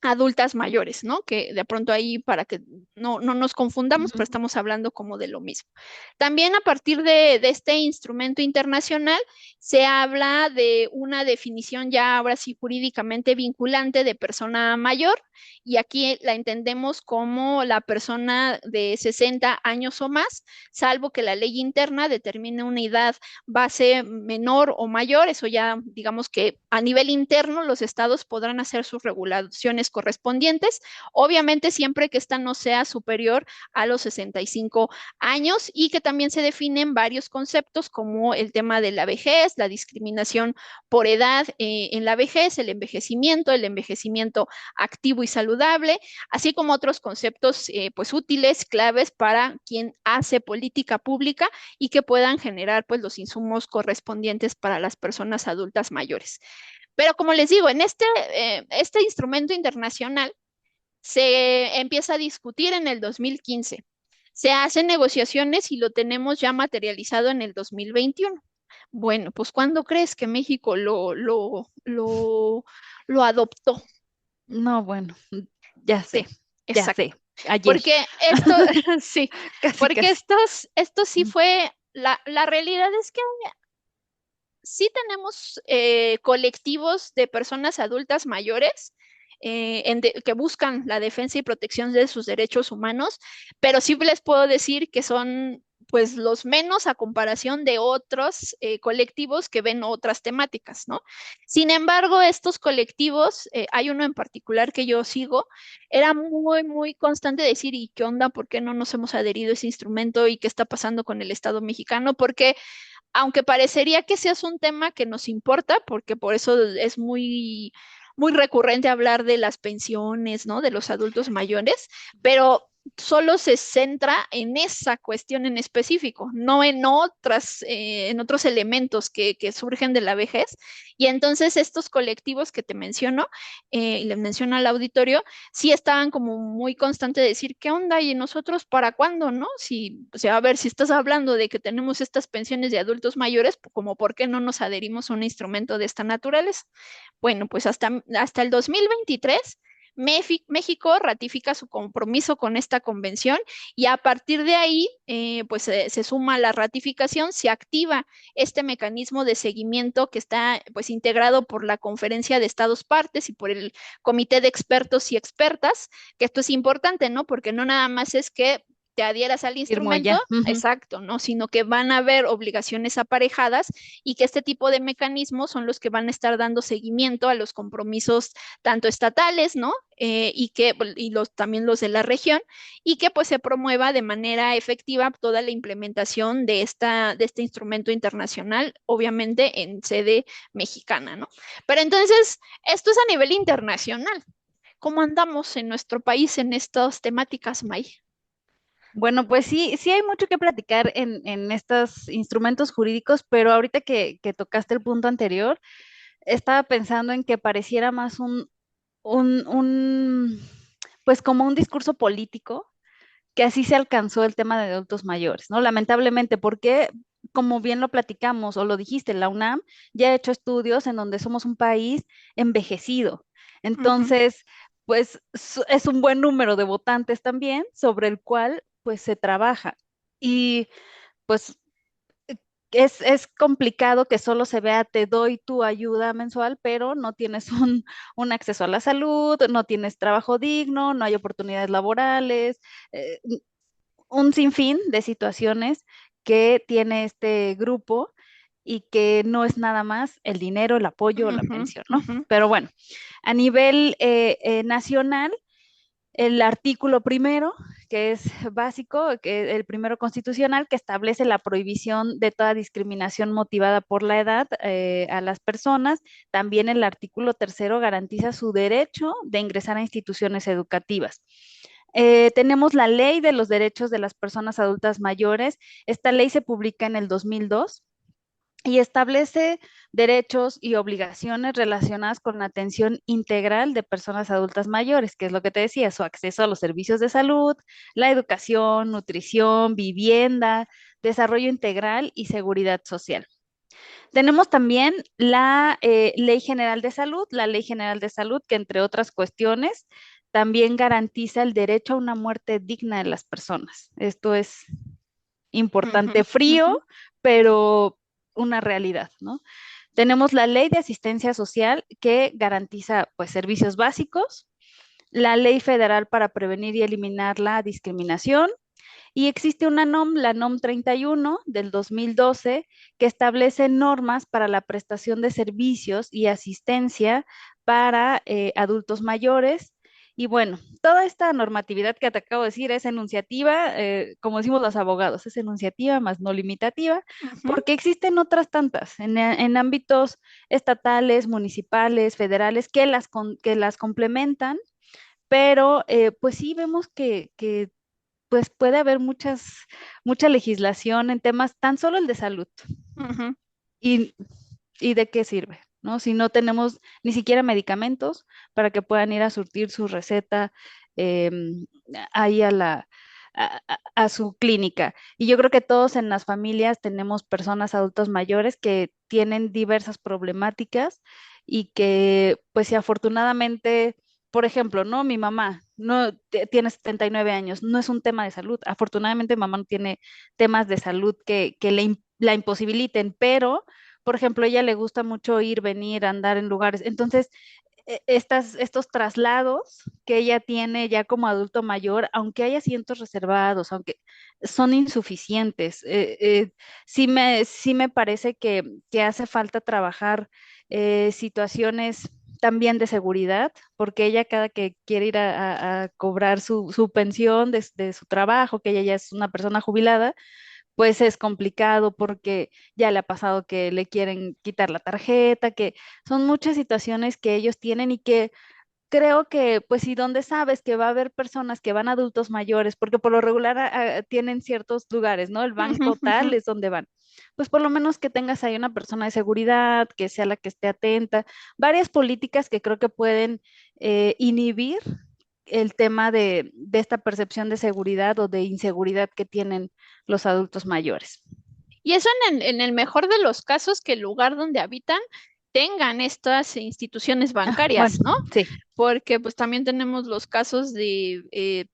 adultas mayores, ¿no? Que de pronto ahí para que no nos confundamos, pero estamos hablando como de lo mismo. También a partir de este instrumento internacional se habla de una definición ya ahora sí jurídicamente vinculante de persona mayor y aquí la entendemos como la persona de 60 años o más, salvo que la ley interna determine una edad base menor o mayor, eso ya digamos que a nivel interno los estados podrán hacer sus regulaciones correspondientes, obviamente siempre que esta no sea superior a los 65 años y que también se definen varios conceptos como el tema de la vejez, la discriminación por edad en la vejez, el envejecimiento activo y saludable, así como otros conceptos pues útiles, claves para quien hace política pública y que puedan generar pues los insumos correspondientes para las personas adultas mayores. Pero como les digo, en este instrumento internacional se empieza a discutir en el 2015. Se hacen negociaciones y lo tenemos ya materializado en el 2021. Bueno, pues ¿cuándo crees que México lo adoptó? No, bueno, ya Sí, sé, ya exacto. sé. Ayer, Porque esto, sí, casi, porque casi. esto sí fue, la realidad es que sí tenemos colectivos de personas adultas mayores que buscan la defensa y protección de sus derechos humanos, pero sí les puedo decir que son pues los menos a comparación de otros colectivos que ven otras temáticas, ¿no? Sin embargo, estos colectivos, hay uno en particular que yo sigo, era muy, muy constante decir, ¿y qué onda? ¿Por qué no nos hemos adherido a ese instrumento? ¿Y qué está pasando con el Estado mexicano? Porque aunque parecería que ese es un tema que nos importa, porque por eso es muy, muy recurrente hablar de las pensiones, ¿no? De los adultos mayores, pero solo se centra en esa cuestión en específico, no en otros elementos que surgen de la vejez. Y entonces estos colectivos que te menciono, y les menciono al auditorio, sí estaban como muy constante de decir, ¿qué onda? ¿Y nosotros para cuándo, no? Si, o sea, a ver, si estás hablando de que tenemos estas pensiones de adultos mayores, como por qué no nos adherimos a un instrumento de esta naturaleza. Bueno, pues hasta el 2023 México ratifica su compromiso con esta convención y a partir de ahí, pues se suma la ratificación, se activa este mecanismo de seguimiento que está pues integrado por la Conferencia de Estados Partes y por el Comité de Expertos y Expertas, que esto es importante, ¿no? Porque no nada más es que te adhieras al Firmo instrumento, ya. Ujú. exacto, ¿no? Sino que van a haber obligaciones aparejadas y que este tipo de mecanismos son los que van a estar dando seguimiento a los compromisos tanto estatales, ¿no? También los de la región, y que pues se promueva de manera efectiva toda la implementación de este instrumento internacional, obviamente en sede mexicana, ¿no? Pero entonces, esto es a nivel internacional. ¿Cómo andamos en nuestro país en estas temáticas, May? Bueno, pues sí hay mucho que platicar en estos instrumentos jurídicos, pero ahorita que tocaste el punto anterior, estaba pensando en que pareciera más un, pues como un discurso político, que así se alcanzó el tema de adultos mayores, ¿no? Lamentablemente, porque como bien lo platicamos o lo dijiste, la UNAM ya ha hecho estudios en donde somos un país envejecido. Ujú, Entonces, pues es un buen número de votantes también sobre el cual pues se trabaja. Y pues es complicado que solo se vea, te doy tu ayuda mensual, pero no tienes un acceso a la salud, no tienes trabajo digno, no hay oportunidades laborales, eh, un sinfín de situaciones que tiene este grupo y que no es nada más el dinero, el apoyo o la ujú, pensión, ¿no? ujú. Pero bueno, a nivel nacional, el artículo primero, que es básico, que el primero constitucional, que establece la prohibición de toda discriminación motivada por la edad a las personas. También el artículo tercero garantiza su derecho de ingresar a instituciones educativas. Tenemos la Ley de los Derechos de las Personas Adultas Mayores. Esta ley se publica en el 2002 y establece derechos y obligaciones relacionadas con la atención integral de personas adultas mayores, que es lo que te decía, su acceso a los servicios de salud, la educación, nutrición, vivienda, desarrollo integral y seguridad social. Tenemos también la Ley General de Salud, la Ley General de Salud, que entre otras cuestiones también garantiza el derecho a una muerte digna de las personas. Esto es Ujú, importante, ujú, frío, pero una realidad, ¿no? Tenemos la Ley de Asistencia Social que garantiza pues servicios básicos, la Ley Federal para prevenir y eliminar la discriminación, y existe una NOM, la NOM 31 del 2012, que establece normas para la prestación de servicios y asistencia para adultos mayores. Y bueno, toda esta normatividad que te acabo de decir es enunciativa, como decimos los abogados, es enunciativa más no limitativa, ujú. porque existen otras tantas en ámbitos estatales, municipales, federales, que las complementan, pero pues sí vemos que pues puede haber mucha legislación en temas, tan solo el de salud. Ujú. ¿Y, y de qué sirve? ¿No? Si no tenemos ni siquiera medicamentos para que puedan ir a surtir su receta ahí a su clínica. Y yo creo que todos en las familias tenemos personas adultos mayores que tienen diversas problemáticas y que, pues si afortunadamente, por ejemplo, ¿no? Mi mamá no tiene 79 años, no es un tema de salud. Afortunadamente, mi mamá no tiene temas de salud que la imposibiliten, pero, por ejemplo, a ella le gusta mucho ir, venir, andar en lugares. Entonces, estos traslados que ella tiene ya como adulto mayor, aunque hay asientos reservados, aunque son insuficientes, sí me parece que hace falta trabajar situaciones también de seguridad, porque ella cada que quiere ir a cobrar su pensión de su trabajo, que ella ya es una persona jubilada, pues es complicado porque ya le ha pasado que le quieren quitar la tarjeta, que son muchas situaciones que ellos tienen y que creo que, pues, si donde sabes que va a haber personas que van adultos mayores, porque por lo regular tienen ciertos lugares, ¿no? El Ujú, banco ujú. tal es donde van. Pues por lo menos que tengas ahí una persona de seguridad, que sea la que esté atenta. Varias políticas que creo que pueden inhibir el tema de esta percepción de seguridad o de inseguridad que tienen los adultos mayores. Y eso en el mejor de los casos, que el lugar donde habitan tengan estas instituciones Bueno, bancarias, ¿no? sí. Porque pues también tenemos los casos de,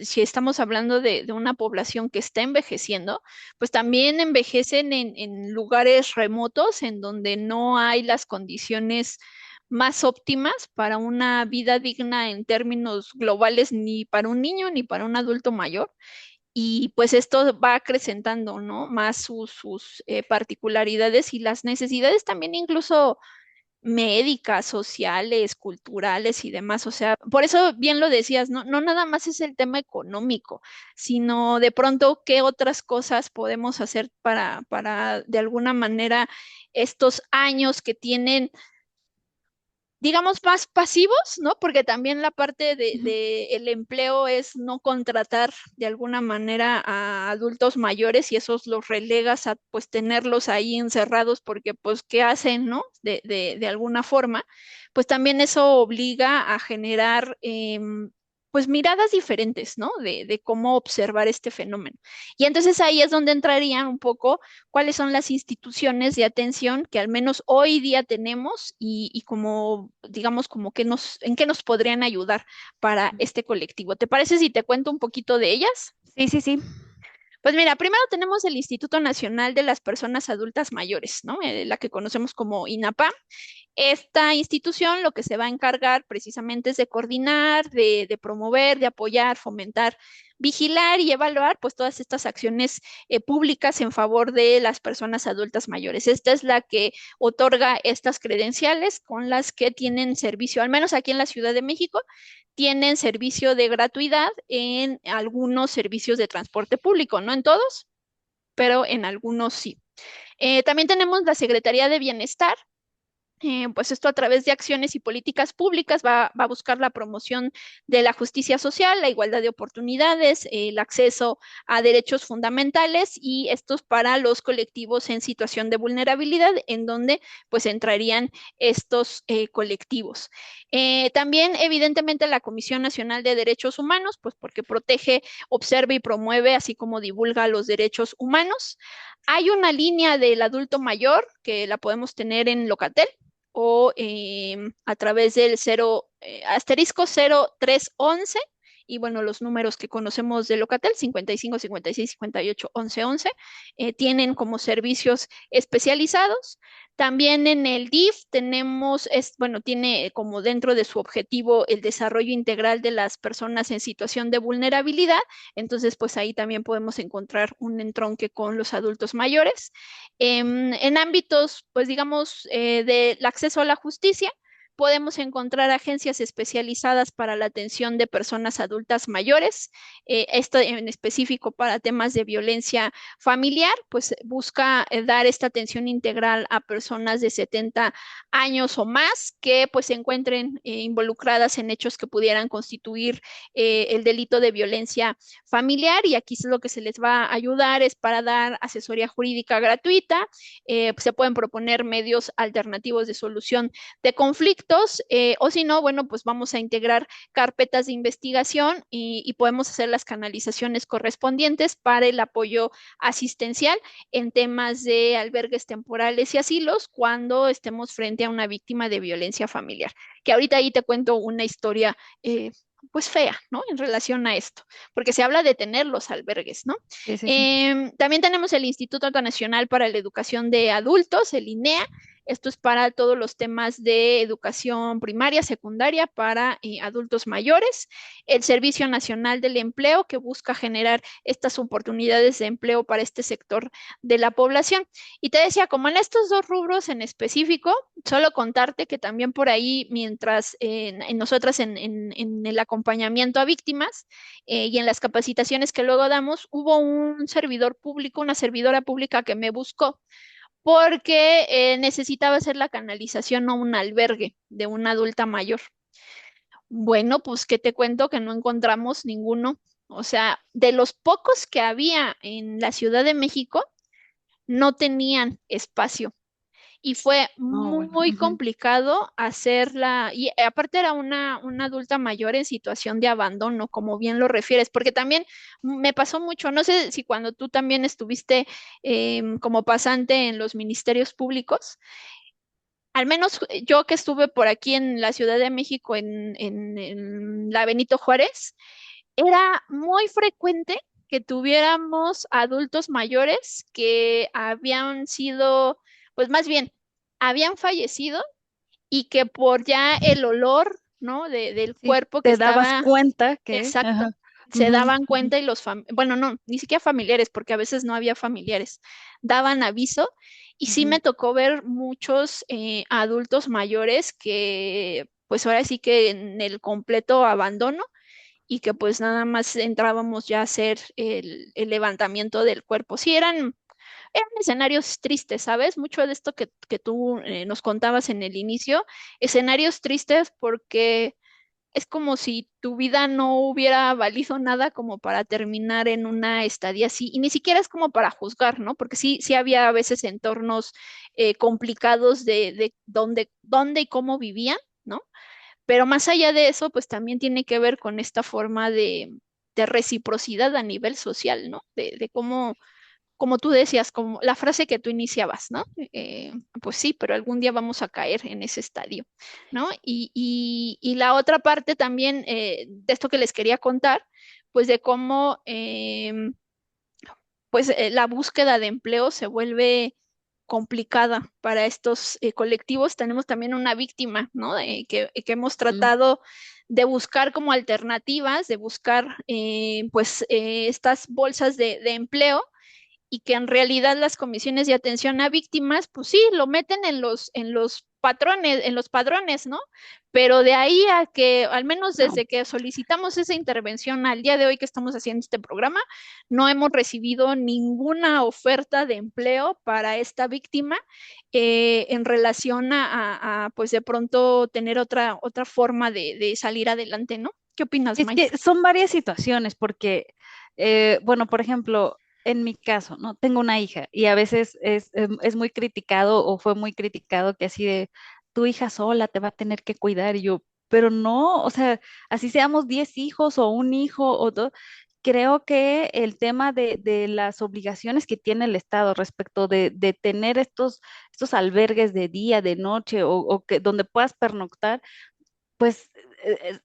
si estamos hablando de una población que está envejeciendo, pues también envejecen en lugares remotos en donde no hay las condiciones más óptimas para una vida digna en términos globales, ni para un niño ni para un adulto mayor. Y pues esto va acrecentando, ¿no? Más sus particularidades y las necesidades también incluso médicas, sociales, culturales y demás. O sea, por eso bien lo decías, no, no nada más es el tema económico, sino de pronto qué otras cosas podemos hacer para de alguna manera estos años que tienen, digamos, más pasivos, ¿no? Porque también la parte Ujú. de el empleo es no contratar de alguna manera a adultos mayores y esos los relegas a pues tenerlos ahí encerrados porque pues ¿qué hacen, no? De alguna forma, pues también eso obliga a generar pues miradas diferentes, ¿no? De cómo observar este fenómeno. Y entonces ahí es donde entrarían un poco cuáles son las instituciones de atención que al menos hoy día tenemos y como, digamos, como que en qué nos podrían ayudar para este colectivo. ¿Te parece si te cuento un poquito de ellas? Sí, sí, sí. Pues mira, primero tenemos el Instituto Nacional de las Personas Adultas Mayores, ¿no? La que conocemos como INAPAM. Esta institución lo que se va a encargar precisamente es de coordinar, de promover, de apoyar, fomentar, vigilar y evaluar pues todas estas acciones públicas en favor de las personas adultas mayores. Esta es la que otorga estas credenciales con las que tienen servicio, al menos aquí en la Ciudad de México, tienen servicio de gratuidad en algunos servicios de transporte público, no en todos, pero en algunos sí. También tenemos la Secretaría de Bienestar, pues esto a través de acciones y políticas públicas va a buscar la promoción de la justicia social, la igualdad de oportunidades, el acceso a derechos fundamentales y estos para los colectivos en situación de vulnerabilidad, en donde pues entrarían estos colectivos. También evidentemente la Comisión Nacional de Derechos Humanos, pues porque protege, observa y promueve, así como divulga los derechos humanos. Hay una línea del adulto mayor que la podemos tener en Locatel o a través del asterisco 0311 y bueno, los números que conocemos de Locatel, 55, 56, 58, 11, 11, tienen como servicios especializados. También en el DIF tenemos, bueno, tiene como dentro de su objetivo el desarrollo integral de las personas en situación de vulnerabilidad. Entonces, pues ahí también podemos encontrar un entronque con los adultos mayores. En ámbitos, pues digamos, del acceso a la justicia, podemos encontrar agencias especializadas para la atención de personas adultas mayores. Esto en específico para temas de violencia familiar, pues busca dar esta atención integral a personas de 70 años o más que pues se encuentren involucradas en hechos que pudieran constituir el delito de violencia familiar. Y aquí lo que se les va a ayudar es para dar asesoría jurídica gratuita. Se pueden proponer medios alternativos de solución de conflictos, o si no, bueno, pues vamos a integrar carpetas de investigación y podemos hacer las canalizaciones correspondientes para el apoyo asistencial en temas de albergues temporales y asilos cuando estemos frente a una víctima de violencia familiar. Que ahorita ahí te cuento una historia pues fea, ¿no? En relación a esto, porque se habla de tener los albergues, ¿no? Sí, sí, sí. También tenemos el Instituto Nacional para la Educación de Adultos, el INEA. Esto es para todos los temas de educación primaria, secundaria para adultos mayores. El Servicio Nacional del Empleo, que busca generar estas oportunidades de empleo para este sector de la población. Y te decía, como en estos dos rubros en específico, solo contarte que también por ahí, mientras en nosotras en el acompañamiento a víctimas y en las capacitaciones que luego damos, hubo un servidor público, una servidora pública que me buscó porque necesitaba hacer la canalización a un albergue de una adulta mayor. Bueno, pues qué te cuento que no encontramos ninguno. O sea, de los pocos que había en la Ciudad de México, no tenían espacio y fue No, bueno. muy Ujú. complicado hacerla, y aparte era una adulta mayor en situación de abandono, como bien lo refieres, porque también me pasó mucho, no sé si cuando tú también estuviste como pasante en los ministerios públicos, al menos yo que estuve por aquí en la Ciudad de México, en la Benito Juárez, era muy frecuente que tuviéramos adultos mayores que habían sido, pues más bien, habían fallecido y que por ya el olor, ¿no? Del Sí, cuerpo que te dabas estaba cuenta que, exacto, ajá, se ujú, daban cuenta y bueno, no, ni siquiera familiares, porque a veces no había familiares, daban aviso y sí ujú. me tocó ver muchos adultos mayores que pues ahora sí que en el completo abandono y que pues nada más entrábamos ya a hacer el levantamiento del cuerpo. Sí, eran escenarios tristes, ¿sabes? Mucho de esto que tú nos contabas en el inicio, escenarios tristes porque es como si tu vida no hubiera valido nada como para terminar en una estadía así, y ni siquiera es como para juzgar, ¿no? Porque sí, sí había a veces entornos complicados de dónde y cómo vivían, ¿no? Pero más allá de eso, pues también tiene que ver con esta forma de reciprocidad a nivel social, ¿no? De cómo como tú decías, como la frase que tú iniciabas, ¿no? Pues sí, pero algún día vamos a caer en ese estadio, ¿no? Y la otra parte también de esto que les quería contar, pues de cómo pues la búsqueda de empleo se vuelve complicada para estos colectivos. Tenemos también una víctima, ¿no? Que hemos Mm. tratado de buscar como alternativas, de buscar pues estas bolsas de empleo y que en realidad las comisiones de atención a víctimas, pues sí, lo meten en los patrones, en los padrones, ¿no? Pero de ahí a que, al menos desde que solicitamos esa intervención al día de hoy que estamos haciendo este programa, no hemos recibido ninguna oferta de empleo para esta víctima en relación pues de pronto tener otra forma de salir adelante, ¿no? ¿Qué opinas, Es May? que son varias situaciones, porque, bueno, por ejemplo, en mi caso, ¿no? Tengo una hija y a veces es muy criticado o fue muy criticado que así de, tu hija sola te va a tener que cuidar y yo, pero no, o sea, así seamos 10 hijos o un hijo o dos, creo que el tema de las obligaciones que tiene el Estado respecto de tener estos albergues de día, de noche o que donde puedas pernoctar, pues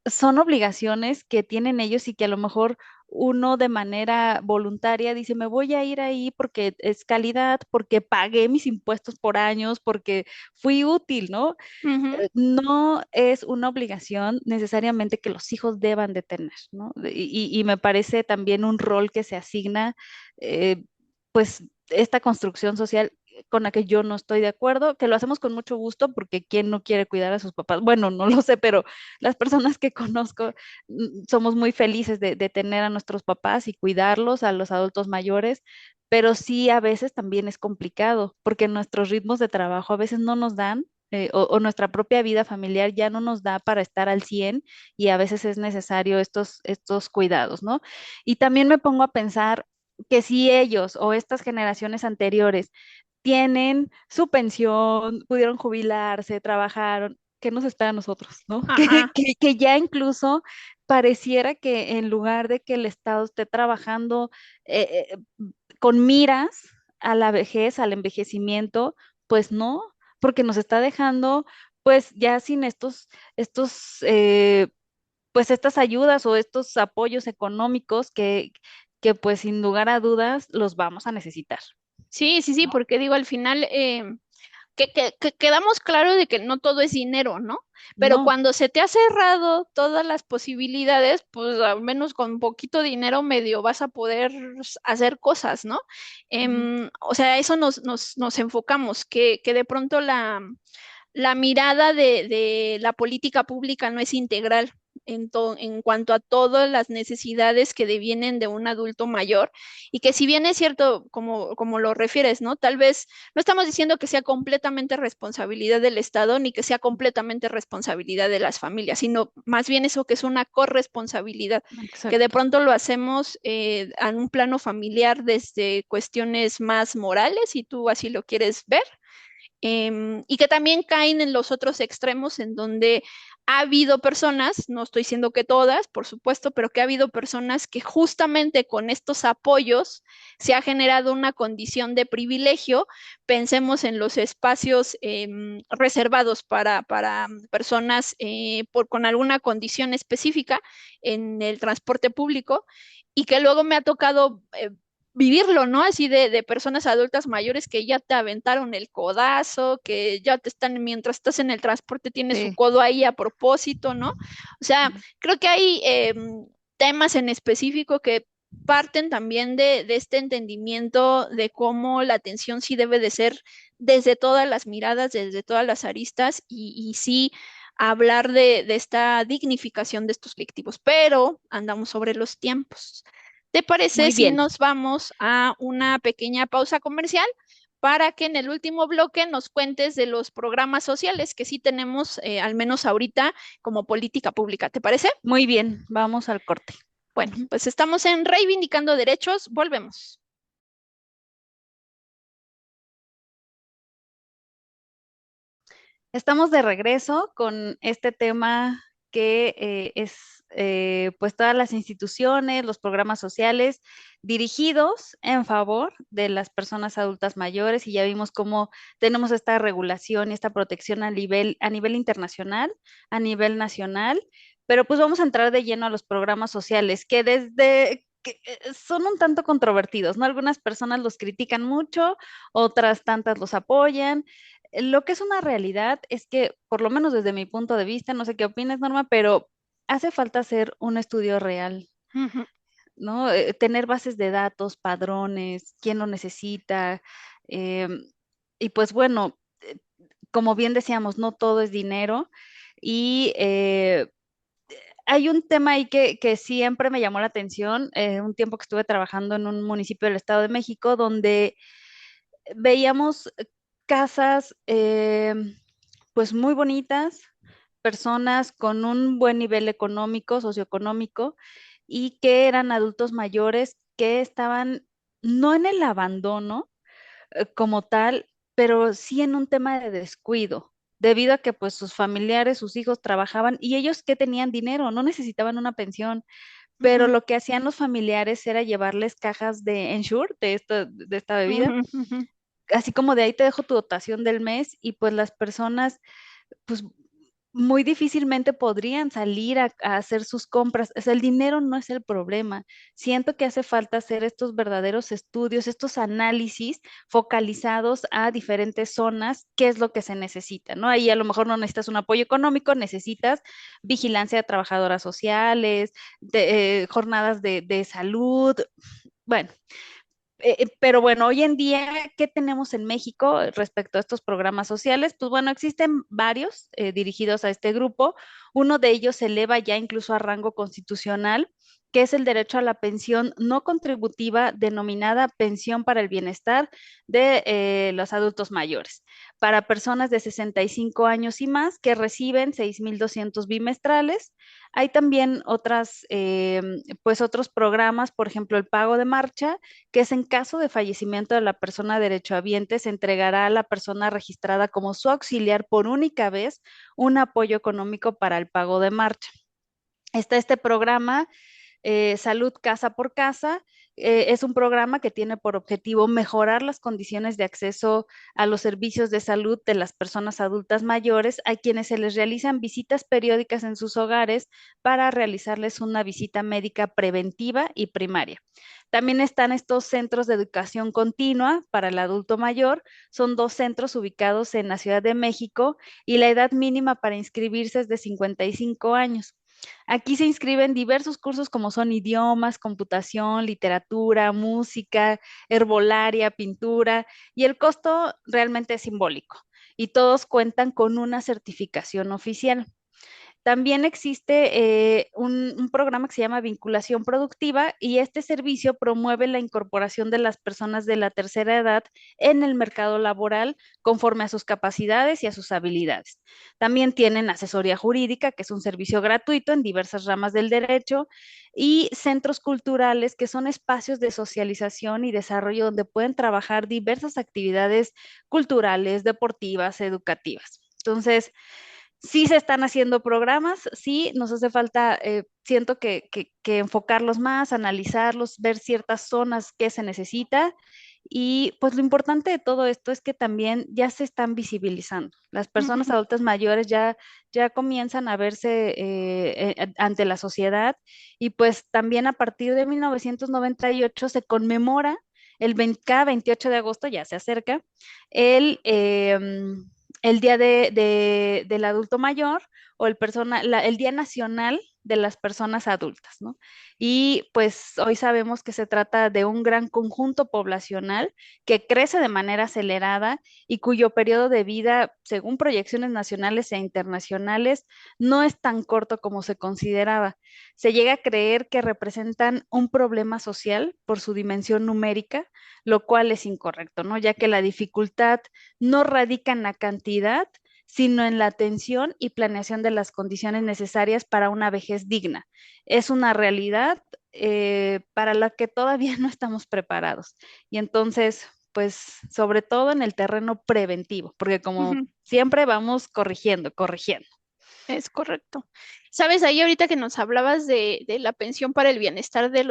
son obligaciones que tienen ellos y que a lo mejor uno de manera voluntaria dice, me voy a ir ahí porque es calidad, porque pagué mis impuestos por años, porque fui útil, ¿no? Ujú. No es una obligación necesariamente que los hijos deban de tener, ¿no? Y me parece también un rol que se asigna, pues, esta construcción social con la que yo no estoy de acuerdo, que lo hacemos con mucho gusto porque ¿quién no quiere cuidar a sus papás? Bueno, no lo sé, pero las personas que conozco somos muy felices de tener a nuestros papás y cuidarlos, a los adultos mayores, pero sí a veces también es complicado porque nuestros ritmos de trabajo a veces no nos dan, o nuestra propia vida familiar ya no nos da para estar al 100 y a veces es necesario estos cuidados, ¿no? Y también me pongo a pensar que si ellos o estas generaciones anteriores tienen su pensión, pudieron jubilarse, trabajaron, ¿qué nos espera a nosotros, no? Ajá. Que ya incluso pareciera que en lugar de que el Estado esté trabajando eh, eh, con miras a la vejez, al envejecimiento, pues no, porque nos está dejando pues ya sin pues estas ayudas o estos apoyos económicos que pues sin lugar a dudas los vamos a necesitar, Sí, sí, sí, ¿no? porque digo, al final que quedamos claro de que no todo es dinero, ¿no? Pero No. cuando se te ha cerrado todas las posibilidades, pues al menos con poquito dinero medio vas a poder hacer cosas, ¿no? Ujú. O sea, a eso nos enfocamos, que de pronto la mirada de la política pública no es integral en cuanto a todas las necesidades que devienen de un adulto mayor y que si bien es cierto, como lo refieres, ¿no? Tal vez no estamos diciendo que sea completamente responsabilidad del Estado ni que sea completamente responsabilidad de las familias, sino más bien eso que es una corresponsabilidad, que de Exacto. pronto lo hacemos en un plano familiar desde cuestiones más morales, si tú así lo quieres ver y que también caen en los otros extremos en donde ha habido personas, no estoy diciendo que todas, por supuesto, pero que ha habido personas que justamente con estos apoyos se ha generado una condición de privilegio. Pensemos en los espacios reservados para personas con alguna condición específica en el transporte público y que luego me ha tocado vivirlo, ¿no? Así de personas adultas mayores que ya te aventaron el codazo, que ya te están, mientras estás en el transporte, tienes su Sí. codo ahí a propósito, ¿no? O sea, creo que hay temas en específico que parten también de este entendimiento de cómo la atención sí debe de ser desde todas las miradas, desde todas las aristas y sí hablar de esta dignificación de estos colectivos, pero andamos sobre los tiempos. ¿Te parece Muy si bien. nos vamos a una pequeña pausa comercial para que en el último bloque nos cuentes de los programas sociales que sí tenemos, al menos ahorita, como política pública? ¿Te parece? Muy bien, vamos al corte. Bueno, pues estamos en Reivindicando Derechos. Volvemos. Estamos de regreso con este tema que es pues todas las instituciones, los programas sociales dirigidos en favor de las personas adultas mayores y ya vimos cómo tenemos esta regulación y esta protección a nivel internacional, a nivel nacional, pero pues vamos a entrar de lleno a los programas sociales que desde... que son un tanto controvertidos, ¿no? Algunas personas los critican mucho, otras tantas los apoyan. Lo que es una realidad es que, por lo menos desde mi punto de vista, no sé qué opinas, Norma, pero hace falta hacer un estudio real, Ujú. ¿no? Tener bases de datos, padrones, quién lo necesita. em, y pues bueno, como bien decíamos, no todo es dinero. Y hay un tema ahí que siempre me llamó la atención, un tiempo que estuve trabajando en un municipio del Estado de México, donde veíamos casas pues muy bonitas, personas con un buen nivel económico, socioeconómico, y que eran adultos mayores que estaban no en el abandono como tal, pero sí en un tema de descuido, debido a que pues sus familiares, sus hijos trabajaban y ellos que tenían dinero, no necesitaban una pensión, pero Ujú, lo que hacían los familiares era llevarles cajas de Ensure, de esta bebida, ujú, ujú. así como de ahí te dejo tu dotación del mes y pues las personas pues muy difícilmente podrían salir a hacer sus compras. O sea, el dinero no es el problema. Siento que hace falta hacer estos verdaderos estudios, estos análisis focalizados a diferentes zonas, qué es lo que se necesita, ¿no? Ahí a lo mejor no necesitas un apoyo económico, necesitas vigilancia de trabajadoras sociales, jornadas de salud. Bueno, pero bueno, hoy en día, ¿qué tenemos en México respecto a estos programas sociales? Pues bueno, existen varios dirigidos a este grupo. Uno de ellos se eleva ya incluso a rango constitucional, que es el derecho a la pensión no contributiva denominada pensión para el bienestar de los adultos mayores, para personas de 65 años y más que reciben 6,200 bimestrales. Hay también pues otros programas, por ejemplo, el pago de marcha que es en caso de fallecimiento de la persona derechohabiente, se entregará a la persona registrada como su auxiliar por única vez un apoyo económico para el pago de marcha. Está este programa Salud Casa por Casa. Es un programa que tiene por objetivo mejorar las condiciones de acceso a los servicios de salud de las personas adultas mayores a quienes se les realizan visitas periódicas en sus hogares para realizarles una visita médica preventiva y primaria. También están estos centros de educación continua para el adulto mayor. Son dos centros ubicados en la Ciudad de México y la edad mínima para inscribirse es de 55 años. Aquí se inscriben diversos cursos como son idiomas, computación, literatura, música, herbolaria, pintura, y el costo realmente es simbólico. Y todos cuentan con una certificación oficial. También existe un programa que se llama Vinculación Productiva y este servicio promueve la incorporación de las personas de la tercera edad en el mercado laboral conforme a sus capacidades y a sus habilidades. También tienen asesoría jurídica, que es un servicio gratuito en diversas ramas del derecho, y centros culturales, que son espacios de socialización y desarrollo donde pueden trabajar diversas actividades culturales, deportivas, educativas. Entonces, Sí se están haciendo programas, sí nos hace falta, siento que enfocarlos más, analizarlos, ver ciertas zonas que se necesita. Y pues lo importante de todo esto es que también ya se están visibilizando. Las personas Ujú. adultas mayores ya comienzan a verse ante la sociedad, y pues también a partir de 1998 se conmemora cada 28 de agosto, ya se acerca, el, el Día del Adulto Mayor, o el Día Nacional de las Personas Adultas, ¿no? Y pues hoy sabemos que se trata de un gran conjunto poblacional que crece de manera acelerada y cuyo periodo de vida, según proyecciones nacionales e internacionales, no es tan corto como se consideraba. Se llega a creer que representan un problema social por su dimensión numérica, lo cual es incorrecto, ¿no? Ya que la dificultad no radica en la cantidad, sino en la atención y planeación de las condiciones necesarias para una vejez digna. Es una realidad para la que todavía no estamos preparados. Y entonces, pues, sobre todo en el terreno preventivo, porque como Ujú. siempre vamos corrigiendo, corrigiendo. Es correcto. Sabes, ahí ahorita que nos hablabas de la pensión para el bienestar de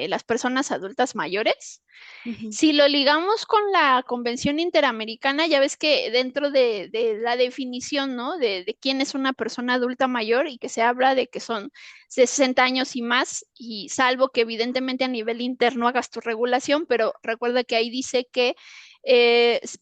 las personas adultas mayores, Ujú. si lo ligamos con la Convención Interamericana, ya ves que dentro de la definición, ¿no? De quién es una persona adulta mayor y que se habla de que son 60 años y más, y salvo que evidentemente a nivel interno hagas tu regulación, pero recuerda que ahí dice que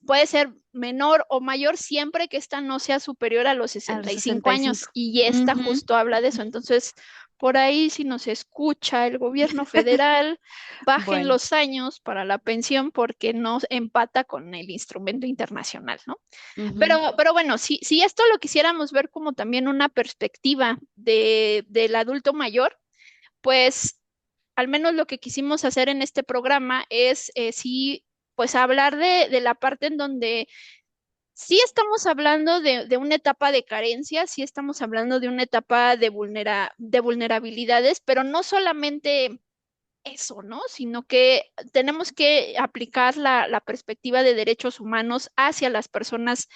puede ser menor o mayor siempre que esta no sea superior a los A los 65 65. años, y esta Ujú. justo habla de eso. Entonces, por ahí, si nos escucha el gobierno federal, bajen Bueno. los años para la pensión porque no empata con el instrumento internacional, ¿no? Ujú. Pero bueno, si esto lo quisiéramos ver como también una perspectiva del adulto mayor, pues al menos lo que quisimos hacer en este programa es sí, pues hablar de la parte en donde sí estamos hablando de una etapa de carencia, sí estamos hablando de una etapa de vulnerabilidades, pero no solamente eso, ¿no? Sino que tenemos que aplicar la perspectiva de derechos humanos hacia las personas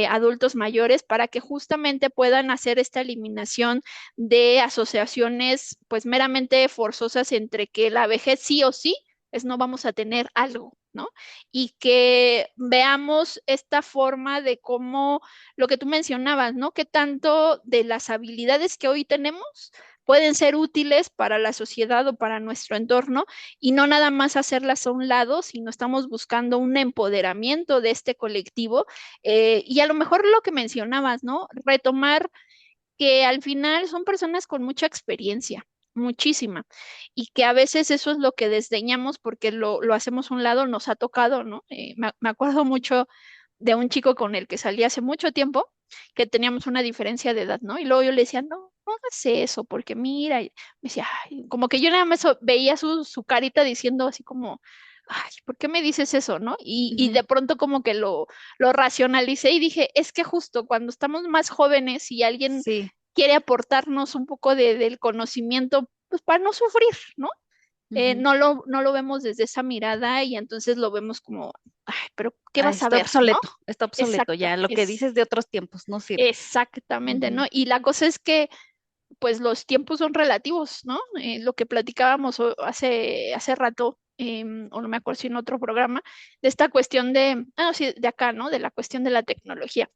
adultos mayores para que justamente puedan hacer esta eliminación de asociaciones pues meramente forzosas entre que la vejez sí o sí es no vamos a tener algo, ¿no? Y que veamos esta forma de cómo lo que tú mencionabas, ¿no? Que tanto de las habilidades que hoy tenemos pueden ser útiles para la sociedad o para nuestro entorno, y no nada más hacerlas a un lado, sino estamos buscando un empoderamiento de este colectivo, y a lo mejor lo que mencionabas, ¿no? Retomar que al final son personas con mucha experiencia, muchísima, y que a veces eso es lo que desdeñamos porque lo hacemos a un lado, nos ha tocado, ¿no? Me acuerdo mucho de un chico con el que salí hace mucho tiempo, que teníamos una diferencia de edad, ¿no? Y luego yo le decía, no, no hagas eso, porque mira, y me decía, "Ay", como que yo nada más veía su carita diciendo así como, ay, ¿por qué me dices eso, no? Y Ujú. de pronto como que lo racionalicé y dije, es que justo cuando estamos más jóvenes y alguien Sí. quiere aportarnos un poco del conocimiento, pues para no sufrir, ¿no? Ujú. No lo vemos desde esa mirada y entonces lo vemos como, ay, pero ¿qué Ah, vas a ver, no? está obsoleto Exacto, ya, lo que dices de otros tiempos no sirve. exactamente, Ujú. ¿no? Y la cosa es que, pues los tiempos son relativos, ¿no? Lo que platicábamos hace rato, o no me acuerdo si en otro programa, de esta cuestión no, sí, de acá, ¿no? De la cuestión de la tecnología.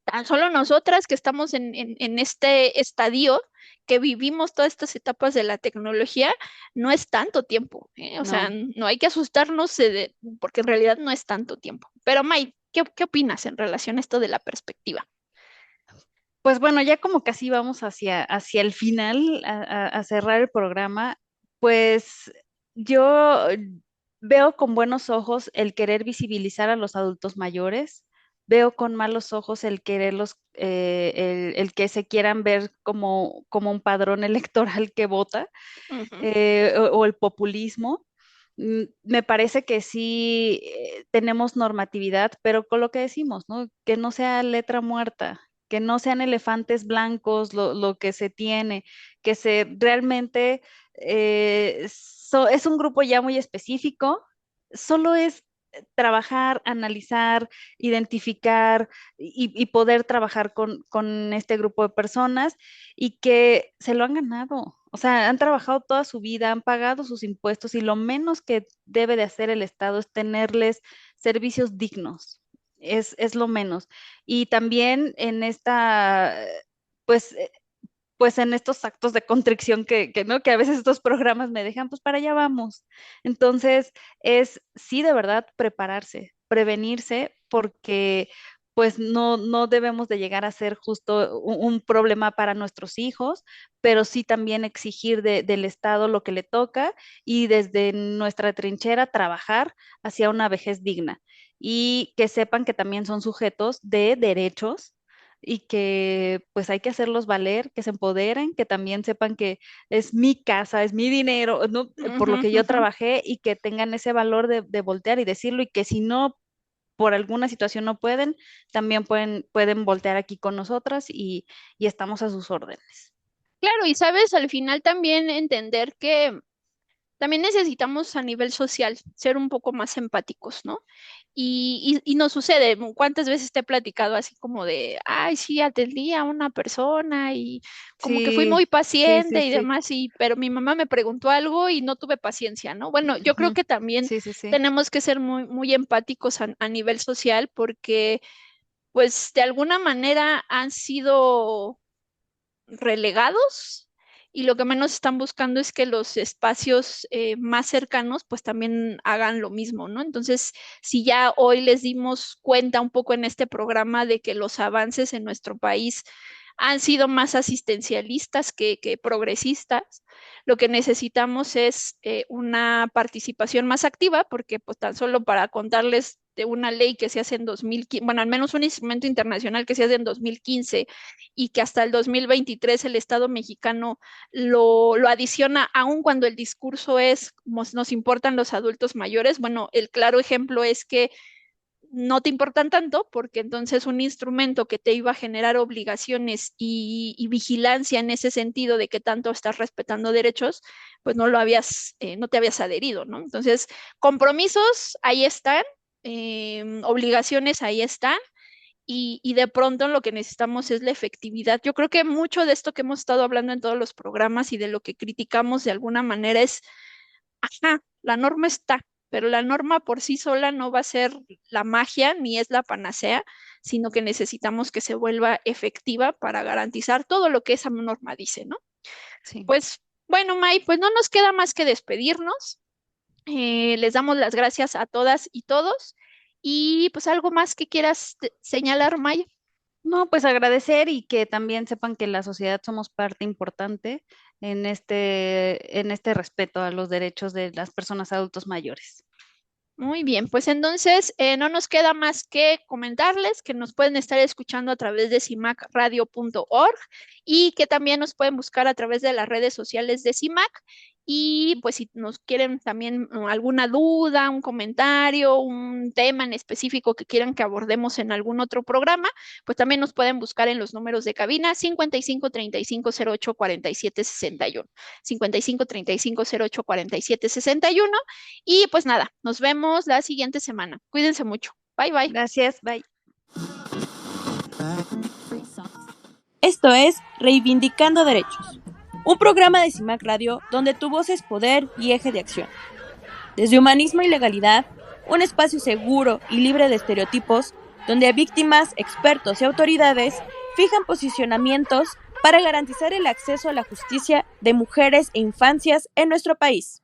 Tan solo nosotras que estamos en este estadio, que vivimos todas estas etapas de la tecnología, no es tanto tiempo, ¿eh? O sea, No. no hay que asustarnos porque en realidad no es tanto tiempo. Pero May, ¿qué opinas en relación a esto de la perspectiva? Pues bueno, ya como casi vamos hacia el final, a cerrar el programa, pues yo veo con buenos ojos el querer visibilizar a los adultos mayores, veo con malos ojos el quererlos, el que se quieran ver como un padrón electoral que vota, Ujú. o el populismo. Me parece que sí, tenemos normatividad, pero con lo que decimos, ¿no? Que no sea letra muerta, que no sean elefantes blancos lo que se tiene, que se realmente es un grupo ya muy específico, solo es trabajar, analizar, identificar y poder trabajar con este grupo de personas y que se lo han ganado. O sea, han trabajado toda su vida, han pagado sus impuestos y lo menos que debe de hacer el Estado es tenerles servicios dignos. Es lo menos. Y también en pues, pues en estos actos de contrición ¿no? Que a veces estos programas me dejan, pues para allá vamos. Entonces, es sí de verdad prepararse, prevenirse, porque pues no debemos de llegar a ser justo un problema para nuestros hijos, pero sí también exigir del Estado lo que le toca y desde nuestra trinchera trabajar hacia una vejez digna y que sepan que también son sujetos de derechos y que pues hay que hacerlos valer, que se empoderen, que también sepan que es mi casa, es mi dinero, ¿no? Por lo que yo trabajé y que tengan ese valor de voltear y decirlo y que si no, por alguna situación no pueden, también pueden voltear aquí con nosotras y estamos a sus órdenes. Claro, y sabes, al final también entender que también necesitamos a nivel social ser un poco más empáticos, ¿no? Y nos sucede, ¿cuántas veces te he platicado así como de, ay, sí, atendí a una persona y como que fui muy Sí, sí, sí, paciente y sí. demás, pero mi mamá me preguntó algo y no tuve paciencia, ¿no? Bueno, yo creo Ujú. que también Sí, sí, sí. tenemos que ser muy, muy empáticos a nivel social porque, pues, de alguna manera han sido relegados y lo que menos están buscando es que los espacios más cercanos pues también hagan lo mismo, ¿no? Entonces, si ya hoy les dimos cuenta un poco en este programa de que los avances en nuestro país han sido más asistencialistas que progresistas, lo que necesitamos es una participación más activa, porque pues tan solo para contarles de una ley que se hace en 2015, bueno, al menos un instrumento internacional que se hace en 2015 y que hasta el 2023 el Estado mexicano lo adiciona, aun cuando el discurso es nos importan los adultos mayores. Bueno, el claro ejemplo es que no te importan tanto porque entonces un instrumento que te iba a generar obligaciones y vigilancia en ese sentido de que tanto estás respetando derechos, pues no te habías adherido, ¿no? Entonces, compromisos ahí están, obligaciones ahí están, y de pronto lo que necesitamos es la efectividad. Yo creo que mucho de esto que hemos estado hablando en todos los programas y de lo que criticamos de alguna manera es, ajá, la norma está, pero la norma por sí sola no va a ser la magia ni es la panacea, sino que necesitamos que se vuelva efectiva para garantizar todo lo que esa norma dice, ¿no? Sí. Pues bueno, May, pues no nos queda más que despedirnos. Les damos las gracias a todas y todos. Y pues algo más que quieras señalar, May. No, pues agradecer y que también sepan que la sociedad somos parte importante en este respeto a los derechos de las personas adultos mayores. Muy bien, pues entonces no nos queda más que comentarles que nos pueden estar escuchando a través de cimacradio.org y que también nos pueden buscar a través de las redes sociales de CIMAC. Y pues si nos quieren también alguna duda, un comentario, un tema en específico que quieran que abordemos en algún otro programa, pues también nos pueden buscar en los números de cabina 55 35 08 47 61, 55 35 08 47 61. Y pues nada, nos vemos la siguiente semana. Cuídense mucho. Bye bye. Gracias, bye. Esto es Reivindicando Derechos, un programa de CIMAC Radio donde tu voz es poder y eje de acción. Desde humanismo y legalidad, un espacio seguro y libre de estereotipos, donde víctimas, expertos y autoridades fijan posicionamientos para garantizar el acceso a la justicia de mujeres e infancias en nuestro país.